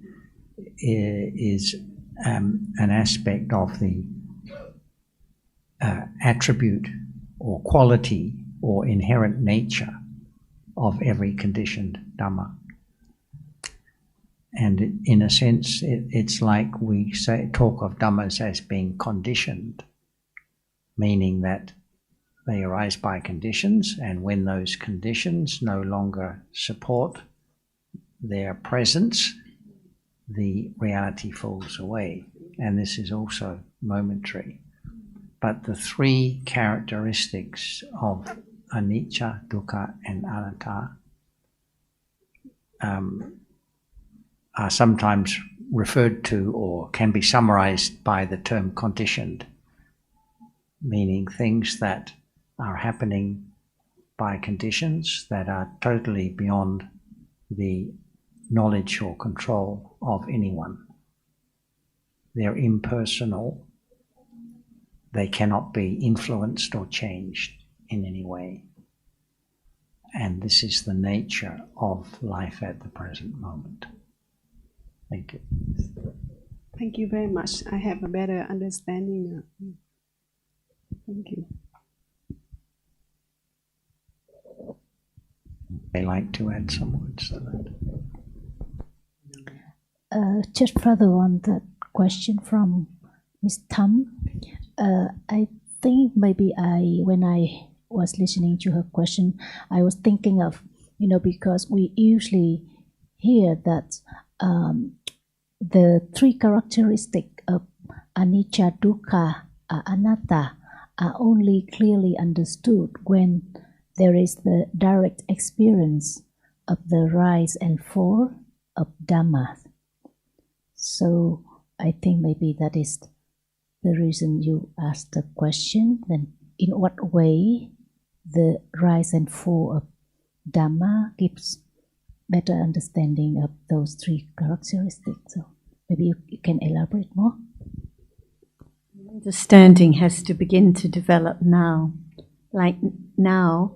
is an aspect of the attribute or quality or inherent nature of every conditioned Dhamma. And in a sense, it's like we talk of Dhammas as being conditioned, meaning that they arise by conditions, and when those conditions no longer support their presence, the reality falls away. And this is also momentary. But the three characteristics of anicca, dukkha, and anatta are sometimes referred to or can be summarized by the term conditioned, meaning things that are happening by conditions that are totally beyond the knowledge or control of anyone. They're impersonal. They cannot be influenced or changed in any way. And this is the nature of life at the present moment. Thank you. Thank you very much. I have a better understanding. Thank you. I'd like to add some words to that. Just further on that question from Ms. Tham, I think maybe when I was listening to her question, I was thinking of, because we usually hear that the three characteristics of anicca, dukkha, anatta are only clearly understood when there is the direct experience of the rise and fall of Dhamma. So I think maybe that is the reason you asked the question. Then in what way the rise and fall of Dhamma gives better understanding of those three characteristics? So maybe you can elaborate more. Understanding has to begin to develop now. Like now,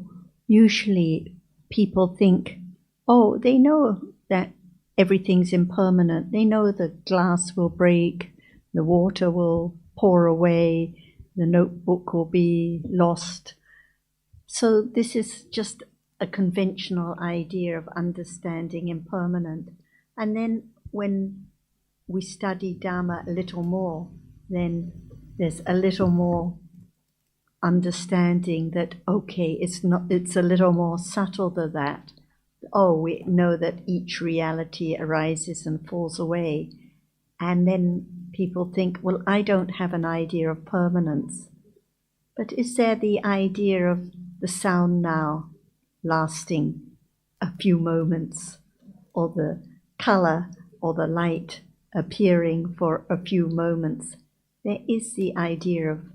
usually people think, oh, they know that everything's impermanent. They know the glass will break, the water will pour away, the notebook will be lost. So this is just a conventional idea of understanding impermanent. And then when we study Dhamma a little more, then there's a little more understanding that, okay, it's a little more subtle than that. Oh, we know that each reality arises and falls away. And then people think, well, I don't have an idea of permanence. But is there the idea of the sound now lasting a few moments, or the color or the light appearing for a few moments? There is the idea of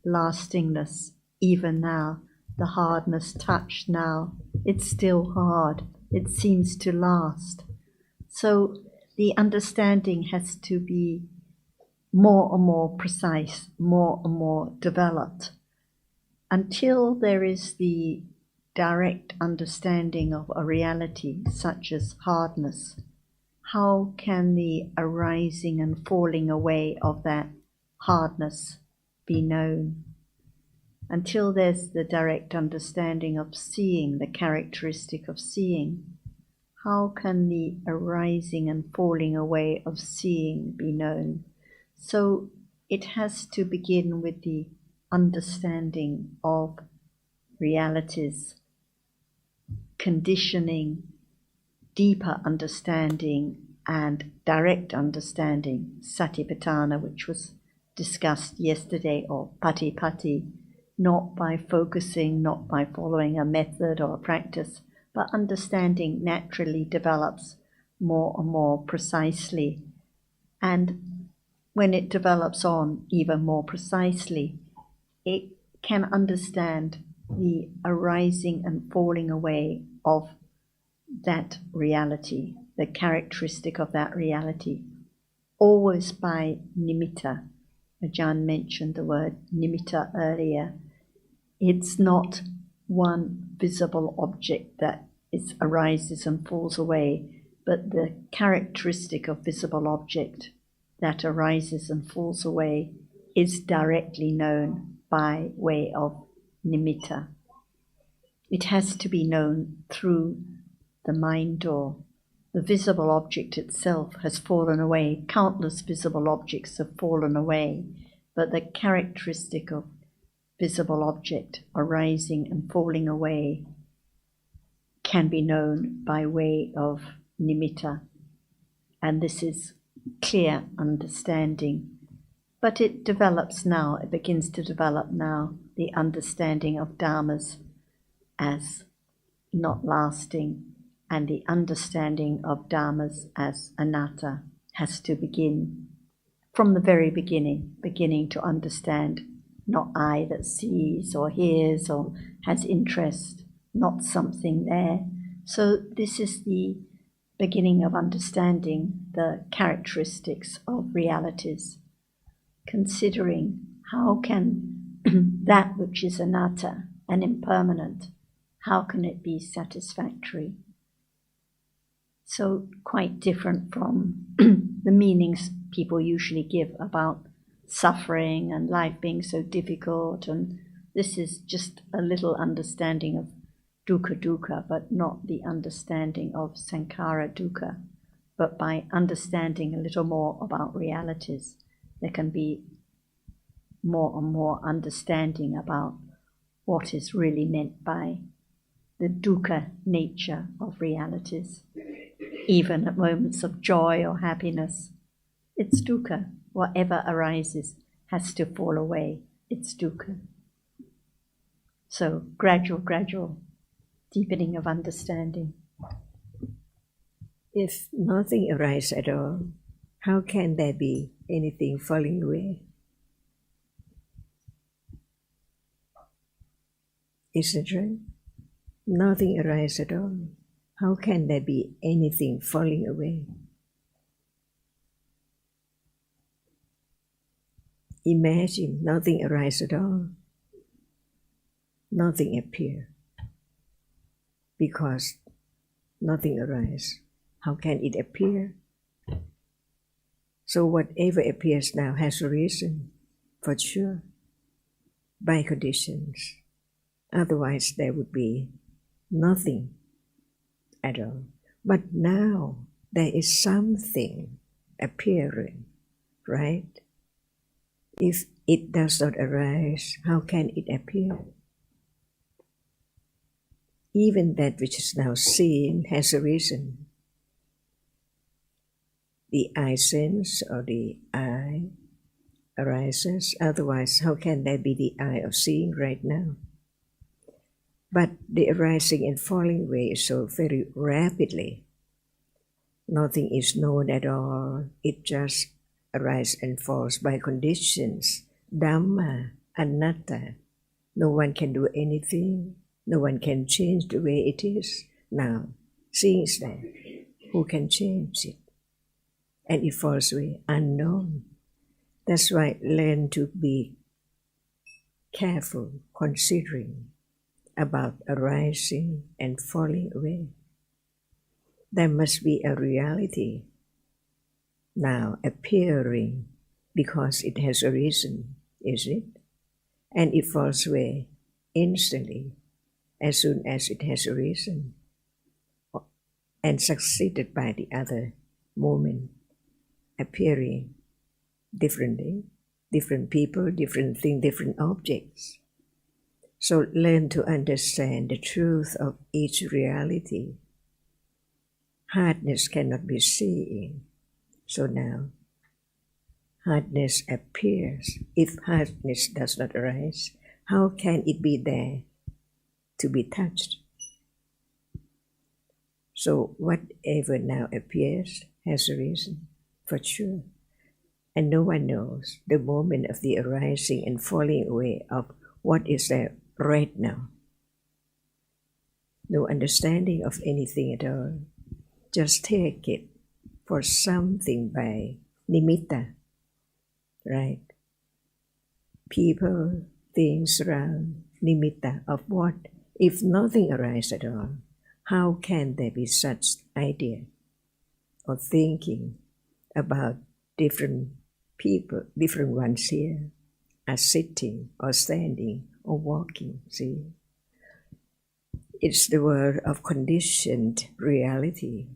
lastingness even now. The hardness touched now, it's still hard. It seems to last. So the understanding has to be more and more precise, more and more developed, until there is the direct understanding of a reality such as hardness, how can the arising and falling away of that hardness be known? Until there's the direct understanding of seeing, the characteristic of seeing, how can the arising and falling away of seeing be known? So it has to begin with the understanding of realities, conditioning, deeper understanding and direct understanding, satipatthana, which was discussed yesterday, or patipatti, not by focusing, not by following a method or a practice, but understanding naturally develops more and more precisely. And when it develops on even more precisely, it can understand the arising and falling away of that reality, the characteristic of that reality, always by nimitta. Ajahn mentioned the word nimitta earlier. It's not one visible object that arises and falls away, but the characteristic of visible object that arises and falls away is directly known by way of nimitta. It has to be known through the mind door. The visible object itself has fallen away. Countless visible objects have fallen away, but the characteristic of visible object arising and falling away can be known by way of nimitta. And this is clear understanding. But it develops now, it begins to develop now, the understanding of dhammas as not lasting, and the understanding of dhammas as anatta has to begin from the very beginning to understand not I that sees or hears or has interest, not something there. So this is the beginning of understanding the characteristics of realities, considering how can that which is anatta and impermanent, how can it be satisfactory? So quite different from the meanings people usually give about suffering and life being so difficult, and this is just a little understanding of dukkha, but not the understanding of sankhara dukkha. But by understanding a little more about realities, there can be more and more understanding about what is really meant by the dukkha nature of realities. Even at moments of joy or happiness, it's dukkha. Whatever arises has to fall away. It's dukkha. So gradual deepening of understanding. If nothing arises at all, how can there be anything falling away? Isn't it right? Nothing arises at all. How can there be anything falling away? Imagine nothing arises at all. Nothing appears. Because nothing arises. How can it appear? So whatever appears now has a reason, for sure, by conditions. Otherwise there would be nothing at all. But now there is something appearing, right? If it does not arise, how can it appear? Even that which is now seen has a reason. The eye sense or the eye arises, otherwise how can there be the eye of seeing right now? But the arising and falling away is so very rapidly. Nothing is known at all. It just arises and falls by conditions. Dhamma, anatta. No one can do anything. No one can change the way it is. Now, seeing is there. Who can change it? And it falls away, unknown. That's why learn to be careful, considering about arising and falling away. There must be a reality now appearing because it has arisen, is it? And it falls away instantly as soon as it has arisen and succeeded by the other moment appearing differently, different people, different things, different objects. So learn to understand the truth of each reality. Hardness cannot be seen. So now, hardness appears. If hardness does not arise, how can it be there to be touched? So whatever now appears has a reason, for sure. And no one knows the moment of the arising and falling away of what is there right now. No understanding of anything at all. Just take it for something by nimitta, right? People, things around, nimitta of what? If nothing arises at all, how can there be such idea or thinking about different people, different ones here are sitting or standing or walking, see? It's the world of conditioned reality.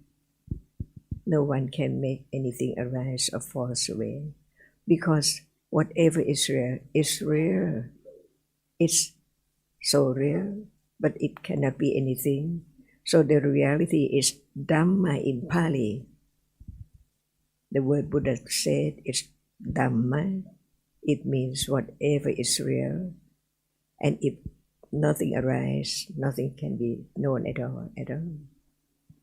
No one can make anything arise or fall away because whatever is real is real. It's so real, but it cannot be anything. So the reality is Dhamma in Pali. The word Buddha said is Dhamma. It means whatever is real. And if nothing arises, nothing can be known at all.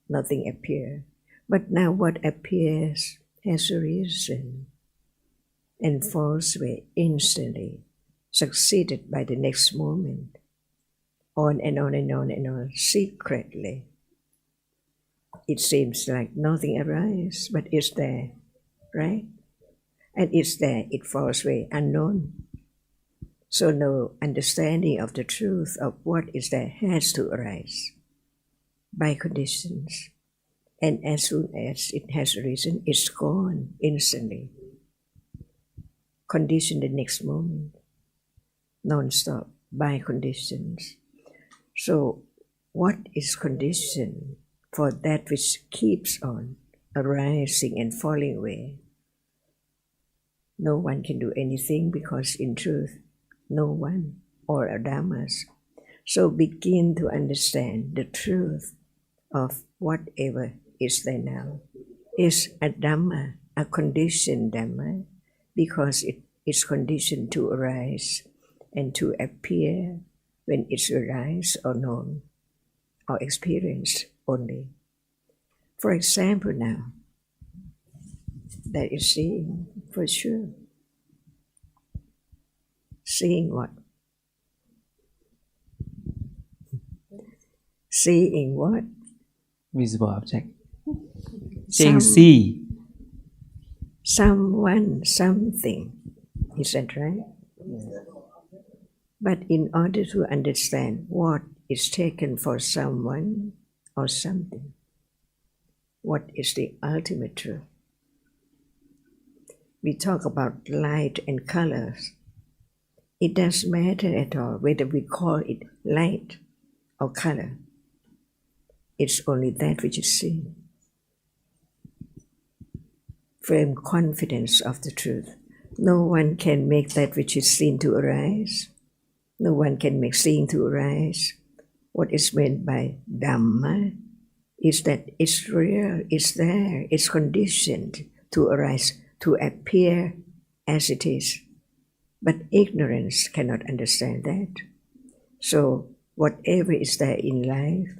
Nothing appears. But now what appears has a reason and falls away instantly, succeeded by the next moment, on and on and on and on, secretly. It seems like nothing arises, but it's there, right? And it's there, it falls away, unknown. So no understanding of the truth of what is there has to arise by conditions. And as soon as it has arisen, it's gone instantly. Condition the next moment, non-stop, by conditions. So what is condition for that which keeps on arising and falling away? No one can do anything because in truth, no one or Dhammas. So begin to understand the truth of whatever is there now. Is a Dhamma, a conditioned Dhamma, because it is conditioned to arise and to appear when it's arise or known or experienced only. For example now, that is seeing for sure. Seeing what? Seeing what? Visible object. Saying see. Someone, something. Is that right? But in order to understand what is taken for someone or something, what is the ultimate truth? We talk about light and colors. It doesn't matter at all whether we call it light or color. It's only that which is seen. Firm confidence of the truth. No one can make that which is seen to arise. No one can make seeing to arise. What is meant by Dhamma is that it's real, it's there, it's conditioned to arise, to appear as it is. But ignorance cannot understand that. So whatever is there in life,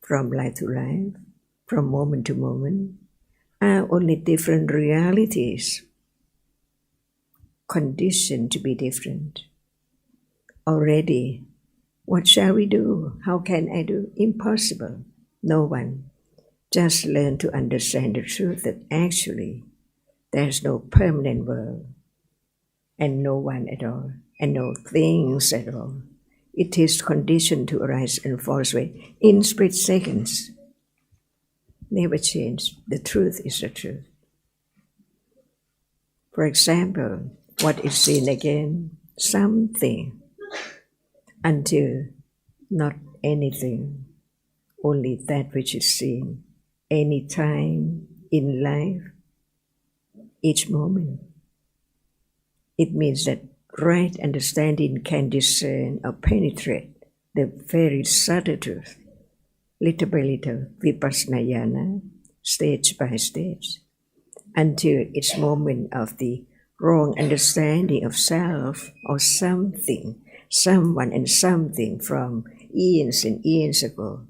from life to life, from moment to moment, are only different realities, conditioned to be different. Already, what shall we do? How can I do? Impossible. No one. Just learn to understand the truth that actually there's no permanent world and no one at all and no things at all. It is conditioned to arise and fall away in split seconds. Never change. The truth is the truth. For example, what is seen again? Something. Until not anything. Only that which is seen. Any time in life, each moment. It means that right understanding can discern or penetrate the very subtle truth, little by little, vipassana jnana, stage by stage, until its moment of the wrong understanding of self or something, someone and something from eons and eons ago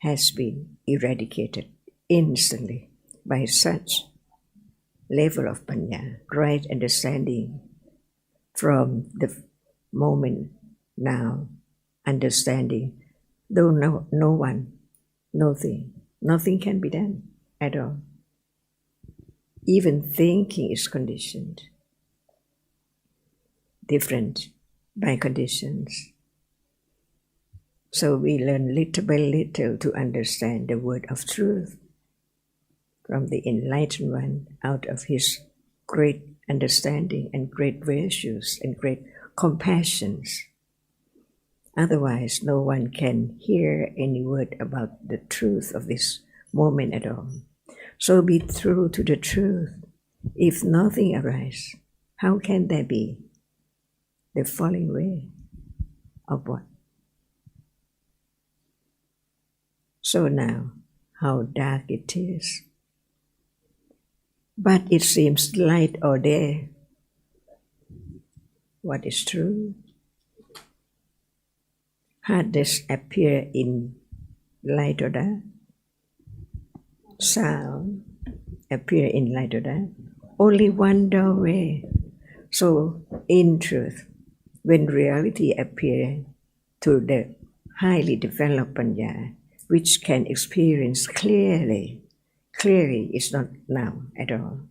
has been eradicated instantly by such level of panya, right understanding from the moment now, understanding, though no one, nothing can be done at all. Even thinking is conditioned, different by conditions. So we learn little by little to understand the word of truth from the enlightened one out of his great understanding and great virtues and great compassions. Otherwise, no one can hear any word about the truth of this moment at all. So be true to the truth. If nothing arises, how can there be the falling away of what? So now, how dark it is. But it seems light or day. What is true? Hardness appear in light or dark? Sound appear in light or dark? Only one doorway. So in truth, when reality appear to the highly developed panya, which can experience clearly it's not now at all.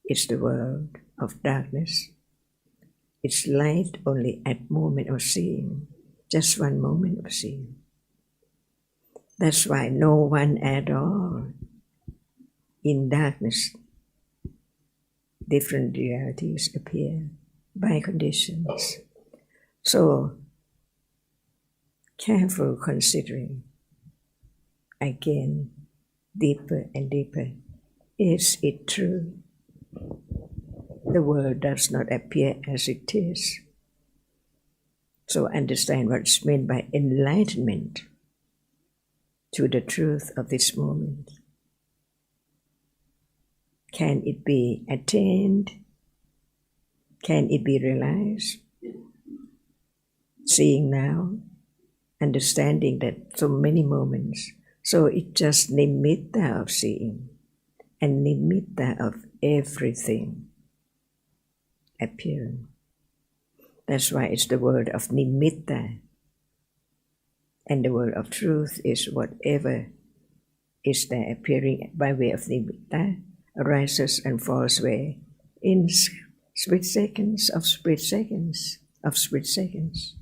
It's the world of darkness. It's light only at moment of seeing, just one moment of seeing. That's why no one at all in darkness. Different realities appear by conditions. So, careful considering, again, deeper and deeper. Is it true? The world does not appear as it is. So understand what's meant by enlightenment to the truth of this moment. Can it be attained? Can it be realized? Seeing now, understanding that so many moments, so it's just nimitta of seeing and nimitta of everything appearing. That's why it's the word of nimitta. And the word of truth is whatever is there appearing by way of nimitta, arises and falls away in split seconds of split seconds of split seconds.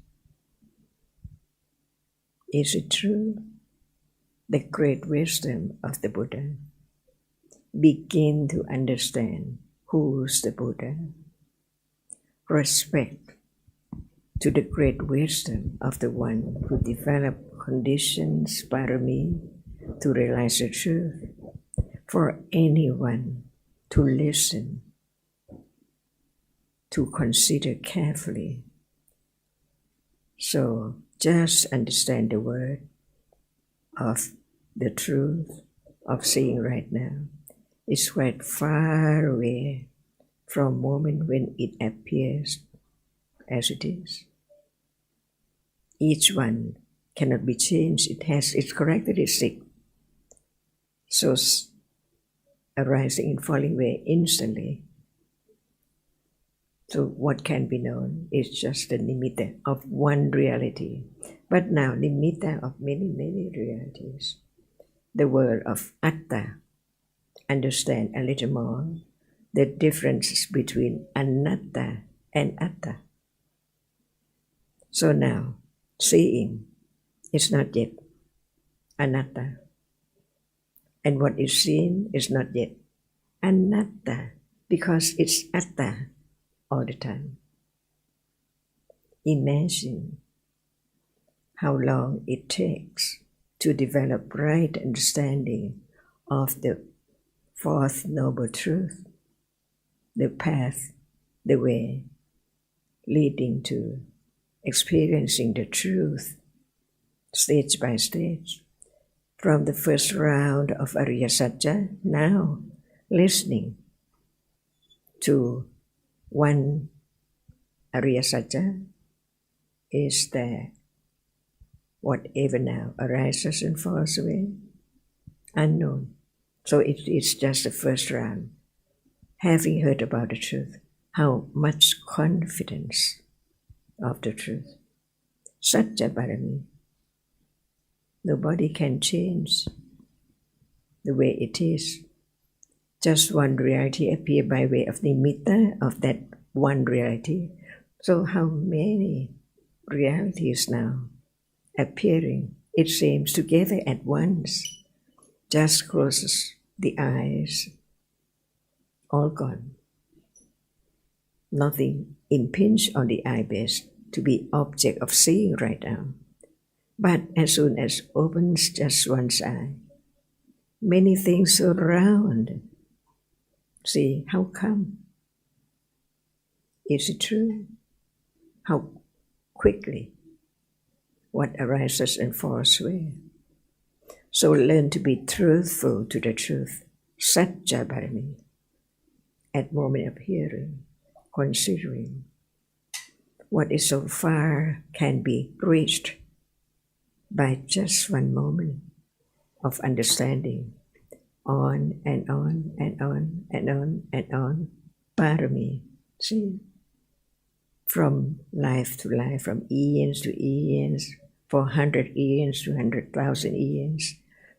Is it true? The great wisdom of the Buddha. Begin to understand who's the Buddha. Respect to the great wisdom of the one who developed conditions, parami, to realize the truth. For anyone to listen, to consider carefully. So just understand the word of the truth of seeing right now. It's quite far away from the moment when it appears as it is. Each one cannot be changed. It has its characteristic. So arising and falling away instantly. So what can be known is just the nimitta of one reality. But now nimitta of many, many realities. The word of atta. Understand a little more the differences between anatta and atta. So now, seeing is not yet anatta. And what is seen is not yet anatta, because it's atta all the time. Imagine how long it takes to develop right understanding of the fourth noble truth, the path, the way leading to experiencing the truth stage by stage. From the first round of Ariya Satya, now listening to one Ariya Satya is there. Whatever now arises and falls away, unknown. So it is just the first round. Having heard about the truth, how much confidence of the truth. Satya Bharami. Nobody can change the way it is. Just one reality appear by way of nimitta of that one reality. So how many realities now appearing, it seems, together at once, just closes the eyes, all gone. Nothing impinged on the eye base to be object of seeing right now. But as soon as opens just one's eye, many things surround. See, how come? Is it true? How quickly what arises and falls away. So learn to be truthful to the truth, Satya Bharami, at moment of hearing, considering. What is so far can be reached by just one moment of understanding, on and on and on and on and on, Bharami, see, from life to life, from eons to eons, 400 eons to 100,000 eons.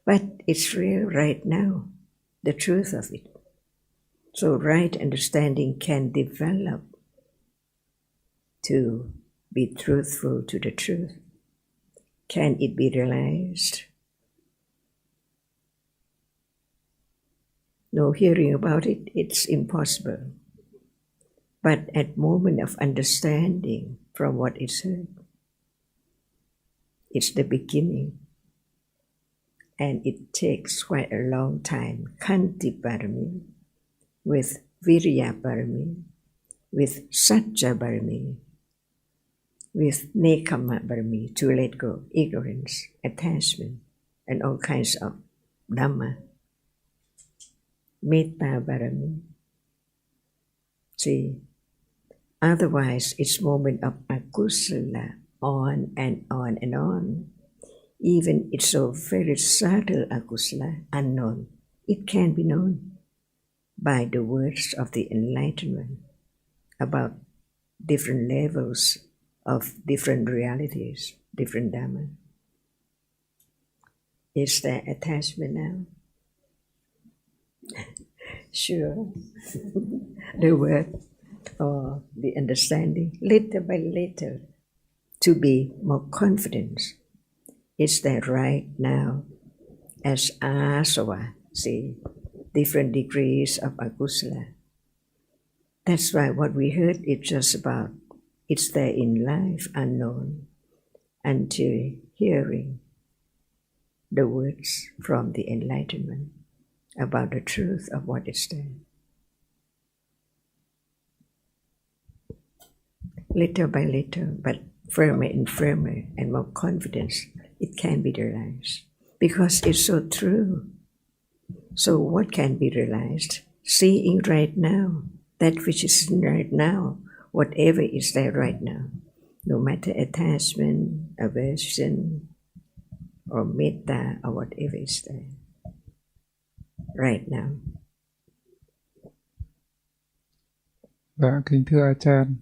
But it's real right now, the truth of it. So right understanding can develop to be truthful to the truth. Can it be realized? No hearing about it, it's impossible. But at moment of understanding from what is heard, it's the beginning. And it takes quite a long time. Khanti Bharami, with Virya Bharami, with Satya Bharami, with Nekama Bharami, to let go ignorance, attachment, and all kinds of Dhamma. Metta Bharami. See, otherwise it's moment of akusala, on and on and on. Even it's so very subtle akusala, unknown, it can be known by the words of the enlightenment about different levels of different realities, different Dhamma. Is there attachment now? Sure. The word or the understanding, little by little, to be more confident. Is there right now as asava, see, different degrees of akusala. That's why what we heard is just about, it's there in life, unknown, until hearing the words from the enlightenment about the truth of what is there. Little by little, but firmer and firmer and more confidence, it can be realized. Because it's so true. So what can be realized? Seeing right now, that which is right now, whatever is there right now, no matter attachment, aversion, or metta, or whatever is there, right now. Dạ, kính thưa Achan,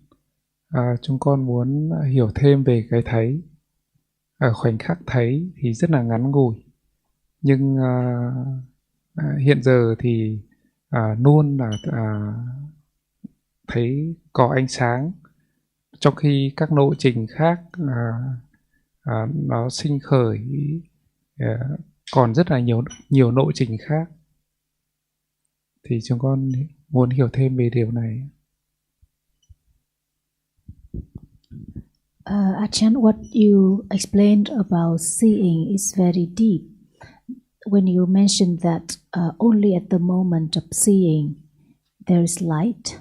chúng con muốn hiểu thêm về cái thấy. Khoảnh khắc thấy thì rất là ngắn ngủi, nhưng hiện giờ thì luôn là thấy có ánh sáng trong khi các nội trình khác nó sinh khởi còn rất là nhiều nội trình khác. Thì chúng con muốn hiểu thêm về điều này. Ajahn, what you explained about seeing is very deep. When you mentioned that only at the moment of seeing there is light,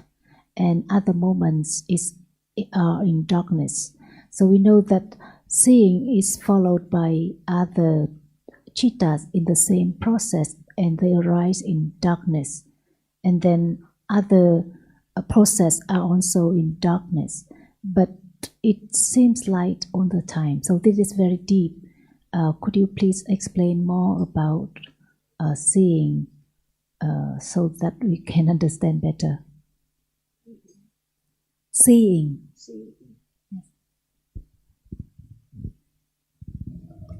and other moments are in darkness. So we know that seeing is followed by other chittas in the same process, and they arise in darkness. And then other process are also in darkness. But it seems light all the time. So this is very deep. Could you please explain more about seeing so that we can understand better? Seeing.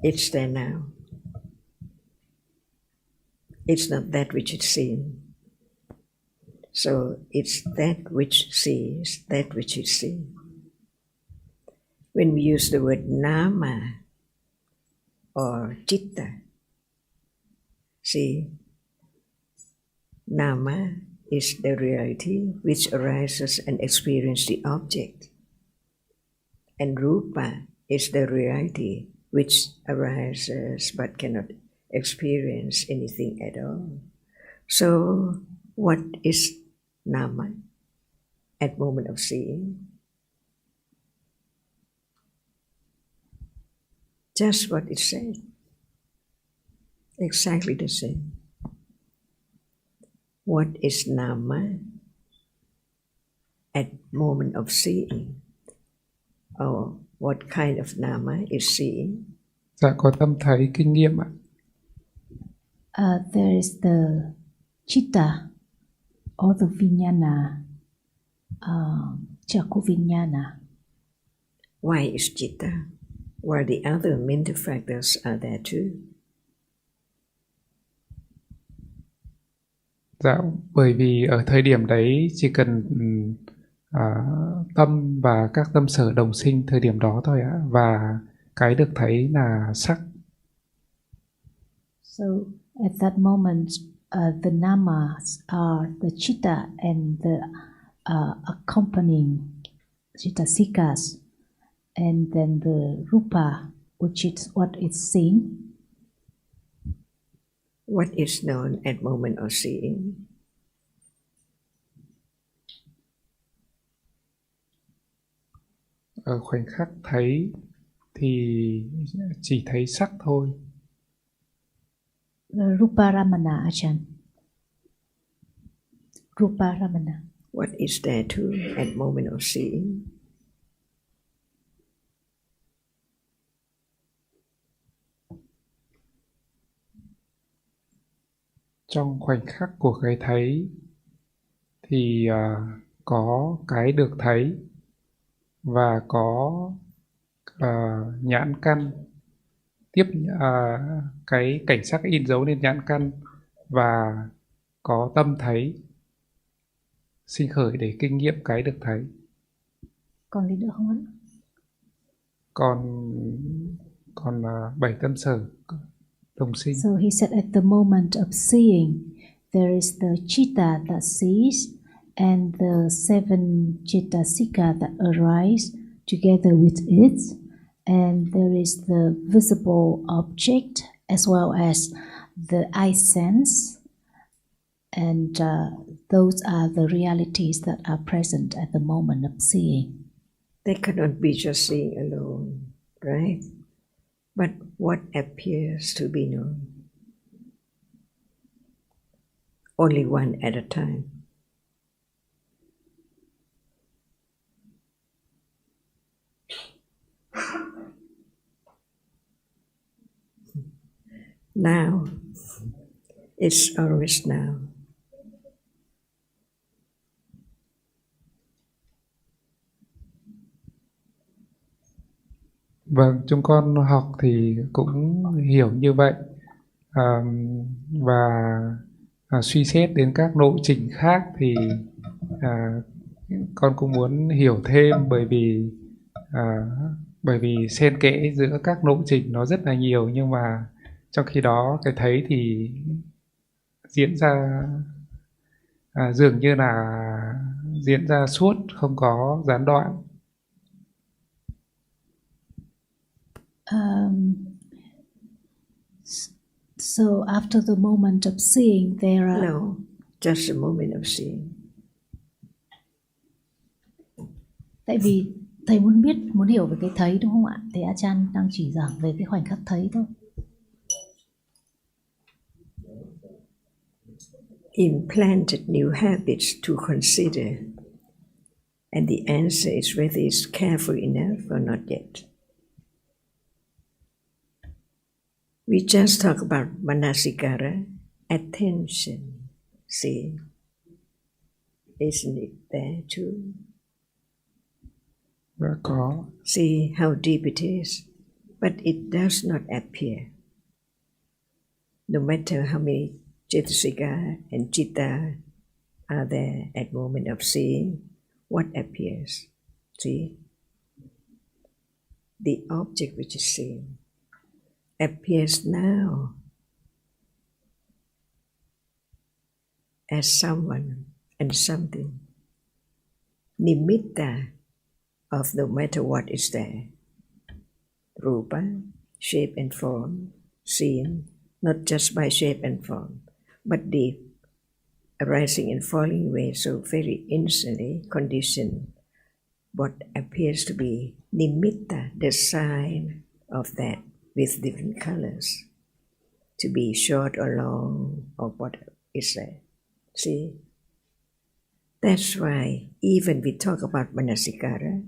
It's there now. It's not that which is seen. So it's that which sees, that which is seen. When we use the word nama or chitta, see, nama is the reality which arises and experiences the object. And rupa is the reality which arises but cannot experience anything at all. So what is nama at moment of seeing? Just what it said. Exactly the same. What is nama at moment of seeing? Or what kind of nama is seeing? Dạ, có tâm thấy kinh nghiệm ạ. There is the chitta or the vijnana, chakku vijnana. Why is chitta? While the other mental factors are there too. Dạ, bởi vì ở thời điểm đấy chỉ cần tâm và các tâm sở đồng sinh thời điểm đó thôi ạ, và cái được thấy là sắc. So at that moment, the namas are the chitta and the accompanying chittasikas, and then the rupa, which is what is seen. What is known at moment of seeing? Ở khoảnh khắc thấy thì chỉ thấy sắc thôi. Rupa Ramana, Ajahn. Rupa Ramana. What is there too at moment of seeing? Trong khoảnh khắc của cái thấy thì có cái được thấy và có nhãn căn tiếp cái cảnh sắc in dấu lên nhãn căn, và có tâm thấy sinh khởi để kinh nghiệm cái được thấy. Còn gì nữa không ạ? Còn 7 tâm sở đồng sinh. So he said at the moment of seeing, there is the chitta that sees and the 7 chittasika that arise together with it, and there is the visible object as well as the eye sense, and those are the realities that are present at the moment of seeing. They cannot be just seeing alone, right? But what appears to be known? Only one at a time. Now, it's always now. Vâng, chúng con học thì cũng hiểu như vậy, và suy xét đến các nội trình khác thì con cũng muốn hiểu thêm bởi vì xen kẽ giữa các nội trình nó rất là nhiều, nhưng mà trong khi đó cái thấy thì diễn ra dường như là diễn ra suốt, không có gián đoạn. So after the moment of seeing, there are No, just a moment of seeing. Tại vì thầy muốn hiểu về cái thấy, đúng không ạ? Thì Achan đang chỉ giảng về cái khoảnh khắc thấy thôi. Implanted new habits to consider, and the answer is whether it's careful enough or not yet. We just talk about manasikara, attention. See, isn't it there too? Đã có. See how deep it is, but it does not appear. No matter how many Cetasika and Chitta are there at moment of seeing, what appears? See? The object which is seen appears now as someone and something. Nimitta of no matter what is there. Rupa, shape and form, seen not just by shape and form, but deep, arising and falling away so very instantly conditioned. What appears to be nimitta, the sign of that with different colors, to be short or long or what is there. See? That's why even we talk about manasikara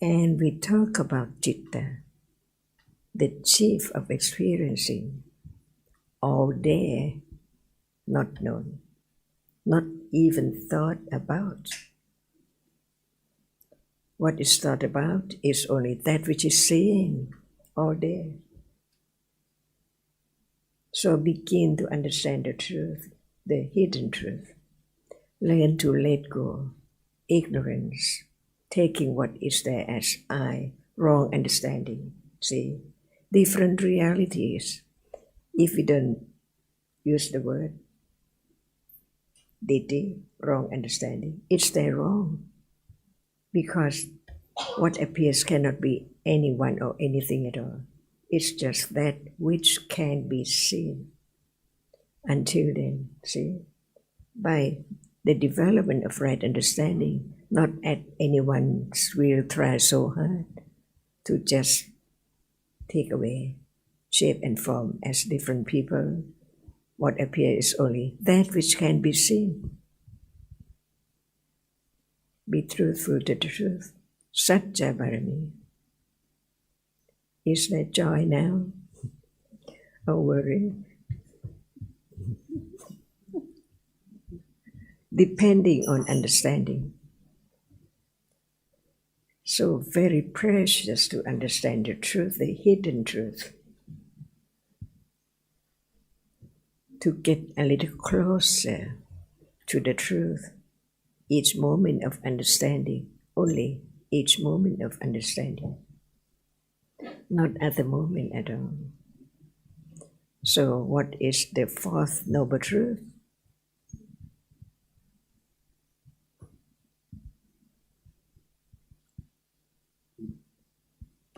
and we talk about citta, the chief of experiencing, all there, not known, not even thought about. What is thought about is only that which is seen, all there. So begin to understand the truth, the hidden truth. Learn to let go ignorance, taking what is there as I, wrong understanding. See, different realities. If we don't use the word ditti, wrong understanding, it's there wrong. Because what appears cannot be anyone or anything at all. It's just that which can be seen. Until then, see, by the development of right understanding, not at anyone's will try so hard to just take away shape and form as different people. What appears is only that which can be seen. Be truthful to the truth. Satya Bharami. Is there joy now? Or worry? Depending on understanding. So very precious to understand the truth, the hidden truth. To get a little closer to the truth. Each moment of understanding, only each moment of understanding. Not at the moment at all. So what is the fourth noble truth?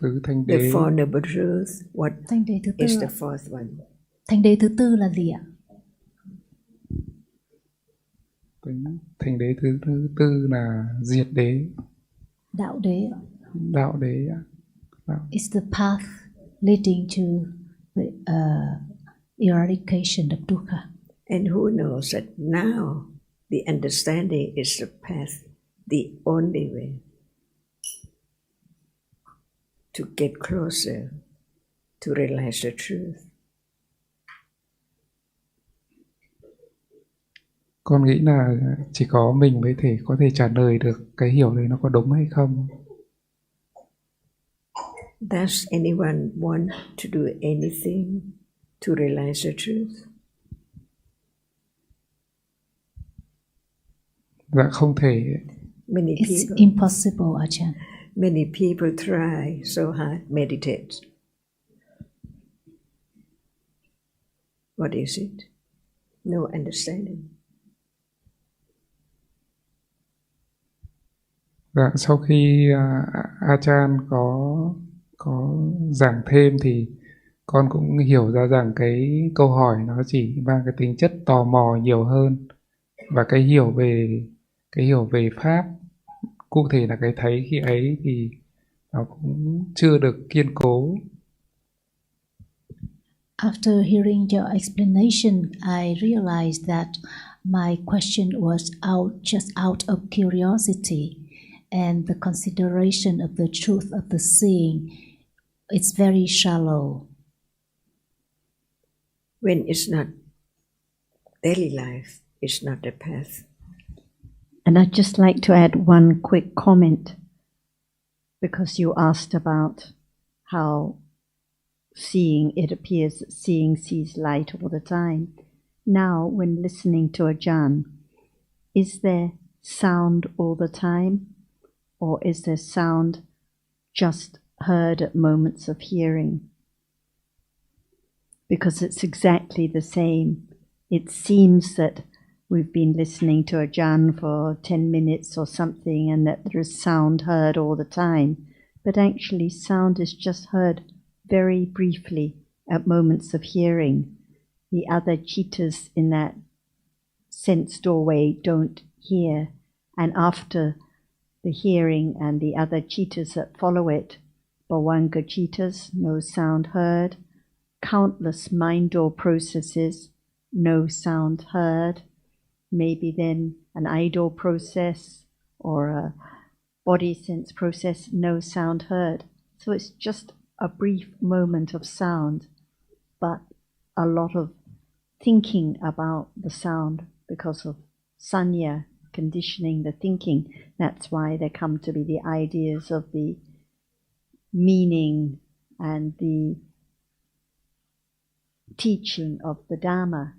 Tứ Thanh The Đế. four noble truths, what Thanh đế thứ tư is ạ. the fourth one? Thanh đế thứ tư là gì ạ? Thanh đế thứ tư là diệt đế. Đạo đế ạ. Đạo đế ạ. It's the path leading to the eradication of dukkha. And who knows that now the understanding is the path, the only way to get closer to realize the truth. Con nghĩ là chỉ có mình mới có thể trả lời được cái hiểu đấy nó có đúng hay không. Does anyone want to do anything to realize the truth? Dạ không thể. Many It's people, impossible, Ajahn. many people try so hard, meditate. What is it? No understanding. Dạ, sau khi Achan có giảng thêm thì con cũng hiểu ra rằng cái câu hỏi nó chỉ mang cái tính chất tò mò nhiều hơn, và cái hiểu về pháp, cụ thể là cái thấy khi ấy thì nó cũng chưa được kiên cố. After hearing your explanation, I realized that my question was just out of curiosity, and the consideration of the truth of the seeing, it's very shallow. When it's not daily life, it's not the path. And I'd just like to add one quick comment, because you asked about how seeing, it appears that seeing sees light all the time. Now, when listening to Ajahn, is there sound all the time, or is there sound just heard at moments of hearing? Because it's exactly the same. It seems that we've been listening to Ajahn for 10 minutes or something, and that there is sound heard all the time. But actually, sound is just heard very briefly at moments of hearing. The other cheetahs in that sense doorway don't hear, and after the hearing and the other cheetahs that follow it, Bhavanga cheetahs, no sound heard. Countless mind door processes, no sound heard. Maybe then an eye door process or a body sense process, no sound heard. So it's just a brief moment of sound, but a lot of thinking about the sound because of sanya, conditioning the thinking. That's why there come to be the ideas of the meaning and the teaching of the Dhamma.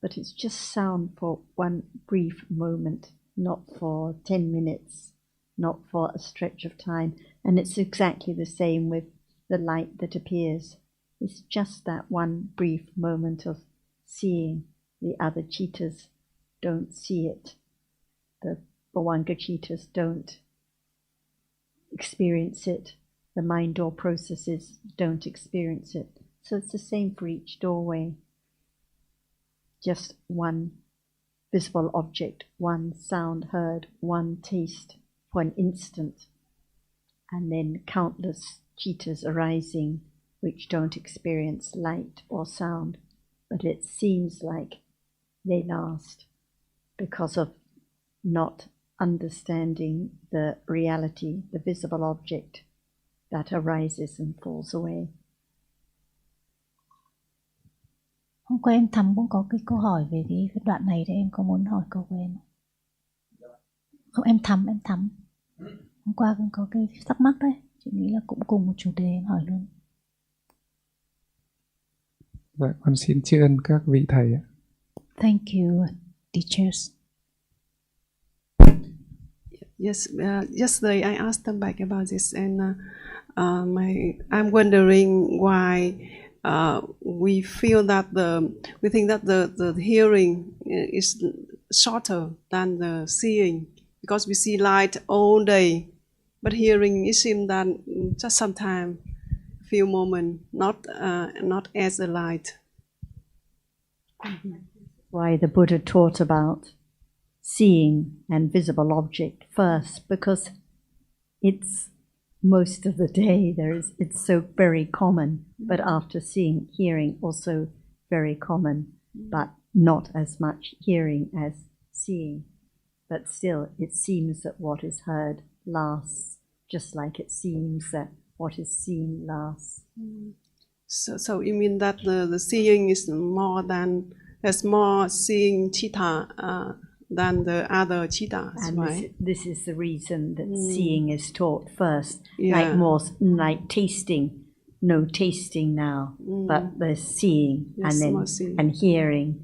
But it's just sound for one brief moment, not for 10 minutes, not for a stretch of time. And it's exactly the same with the light that appears. It's just that one brief moment of seeing. The other cheetahs don't see it. The Bhavanga cheetahs don't experience it. The mind door processes don't experience it. So it's the same for each doorway. Just one visible object, one sound heard, one taste for an instant, and then countless cheetahs arising which don't experience light or sound, but it seems like they last because of not understanding the reality, the visible object that arises and falls away. Hôm qua em Thắm cũng có cái câu hỏi về cái đoạn này, thì em có muốn hỏi câu của em không? Em Thắm. Hôm qua cũng có cái thắc mắc đấy. Chị nghĩ là cũng cùng một chủ đề, em hỏi luôn. Dạ, con xin tri ân các vị thầy ạ. Thank you, teachers. Yes, yesterday I asked them back about this, and I'm wondering why we feel that we think that the hearing is shorter than the seeing, because we see light all day, but hearing, it seems that just sometime, few moments, not as a light. Why the Buddha taught about seeing and visible object first, because it's most of the day it's so very common, but after seeing, hearing also very common, but not as much hearing as seeing. But still, it seems that what is heard lasts, just like it seems that what is seen lasts. So you mean that the seeing is there's more seeing cheetah than the other cheetahs, and right? This is the reason that seeing is taught first, Yeah. like tasting. No tasting now, but there's seeing, Yes, and then more seeing. and hearing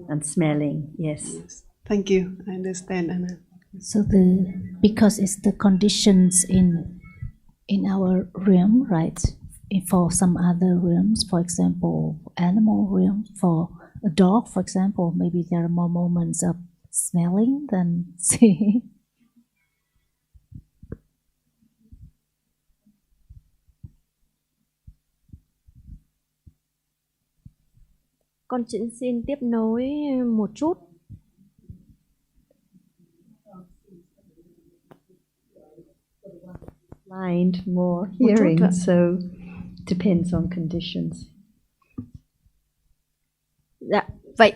and smelling. Yes. Thank you. I understand, Anna. So because it's the conditions in our realm, right? For some other realms, for example, animal realm, for a dog, for example, maybe there are more moments of smelling than seeing. Con xin tiếp nối một chút. Blind, more hearing, so depends on conditions. Dạ, vậy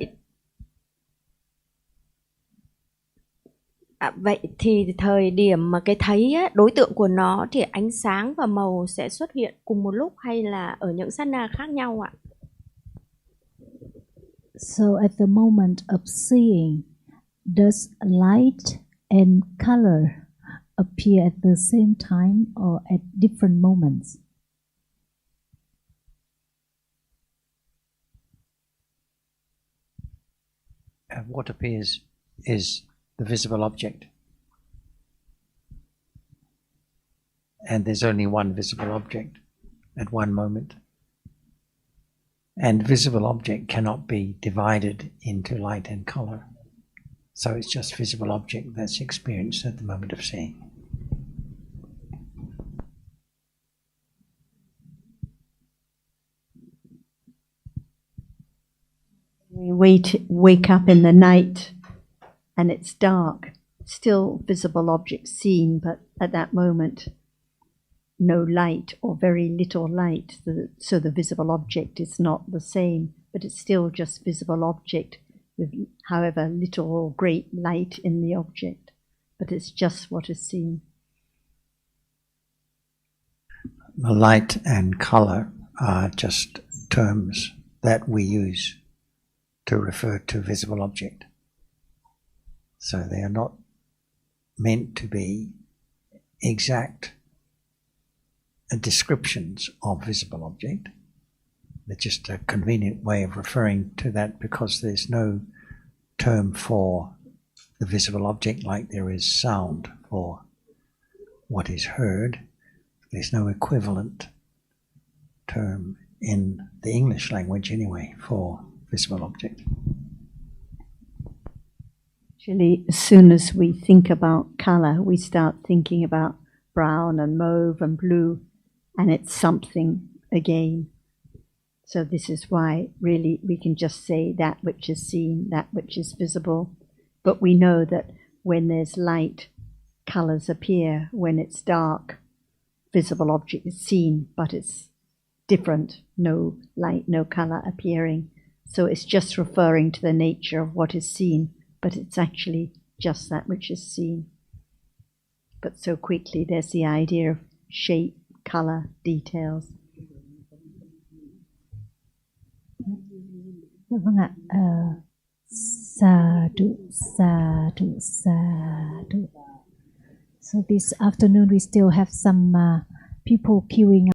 vậy thì thời điểm mà cái thấy á, đối tượng của nó thì ánh sáng và màu sẽ xuất hiện cùng một lúc hay là ở những sát na khác nhau ạ? So at the moment of seeing, does light and color appear at the same time or at different moments? What appears is the visible object. And there's only one visible object at one moment. And visible object cannot be divided into light and color. So it's just visible object that's experienced at the moment of seeing. We wake up in the night and it's dark, still visible object seen, but at that moment no light or very little light, so the visible object is not the same, but it's still just visible object with however little or great light in the object, but it's just what is seen. The light and color are just terms that we use to refer to visible object. So they are not meant to be exact descriptions of visible object. They're just a convenient way of referring to that because there's no term for the visible object like there is sound for what is heard. There's no equivalent term in the English language anyway for visible object. Actually, as soon as we think about color, we start thinking about brown and mauve and blue, and it's something again. So this is why really we can just say that which is seen, that which is visible. But we know that when there's light, colors appear. When it's dark, visible object is seen, but it's different. No light, no color appearing. So it's just referring to the nature of what is seen, but it's actually just that which is seen. But so quickly there's the idea of shape, color, details. Vâng ạ. Sadhu, sadhu, sadhu. So this afternoon we still have some people queuing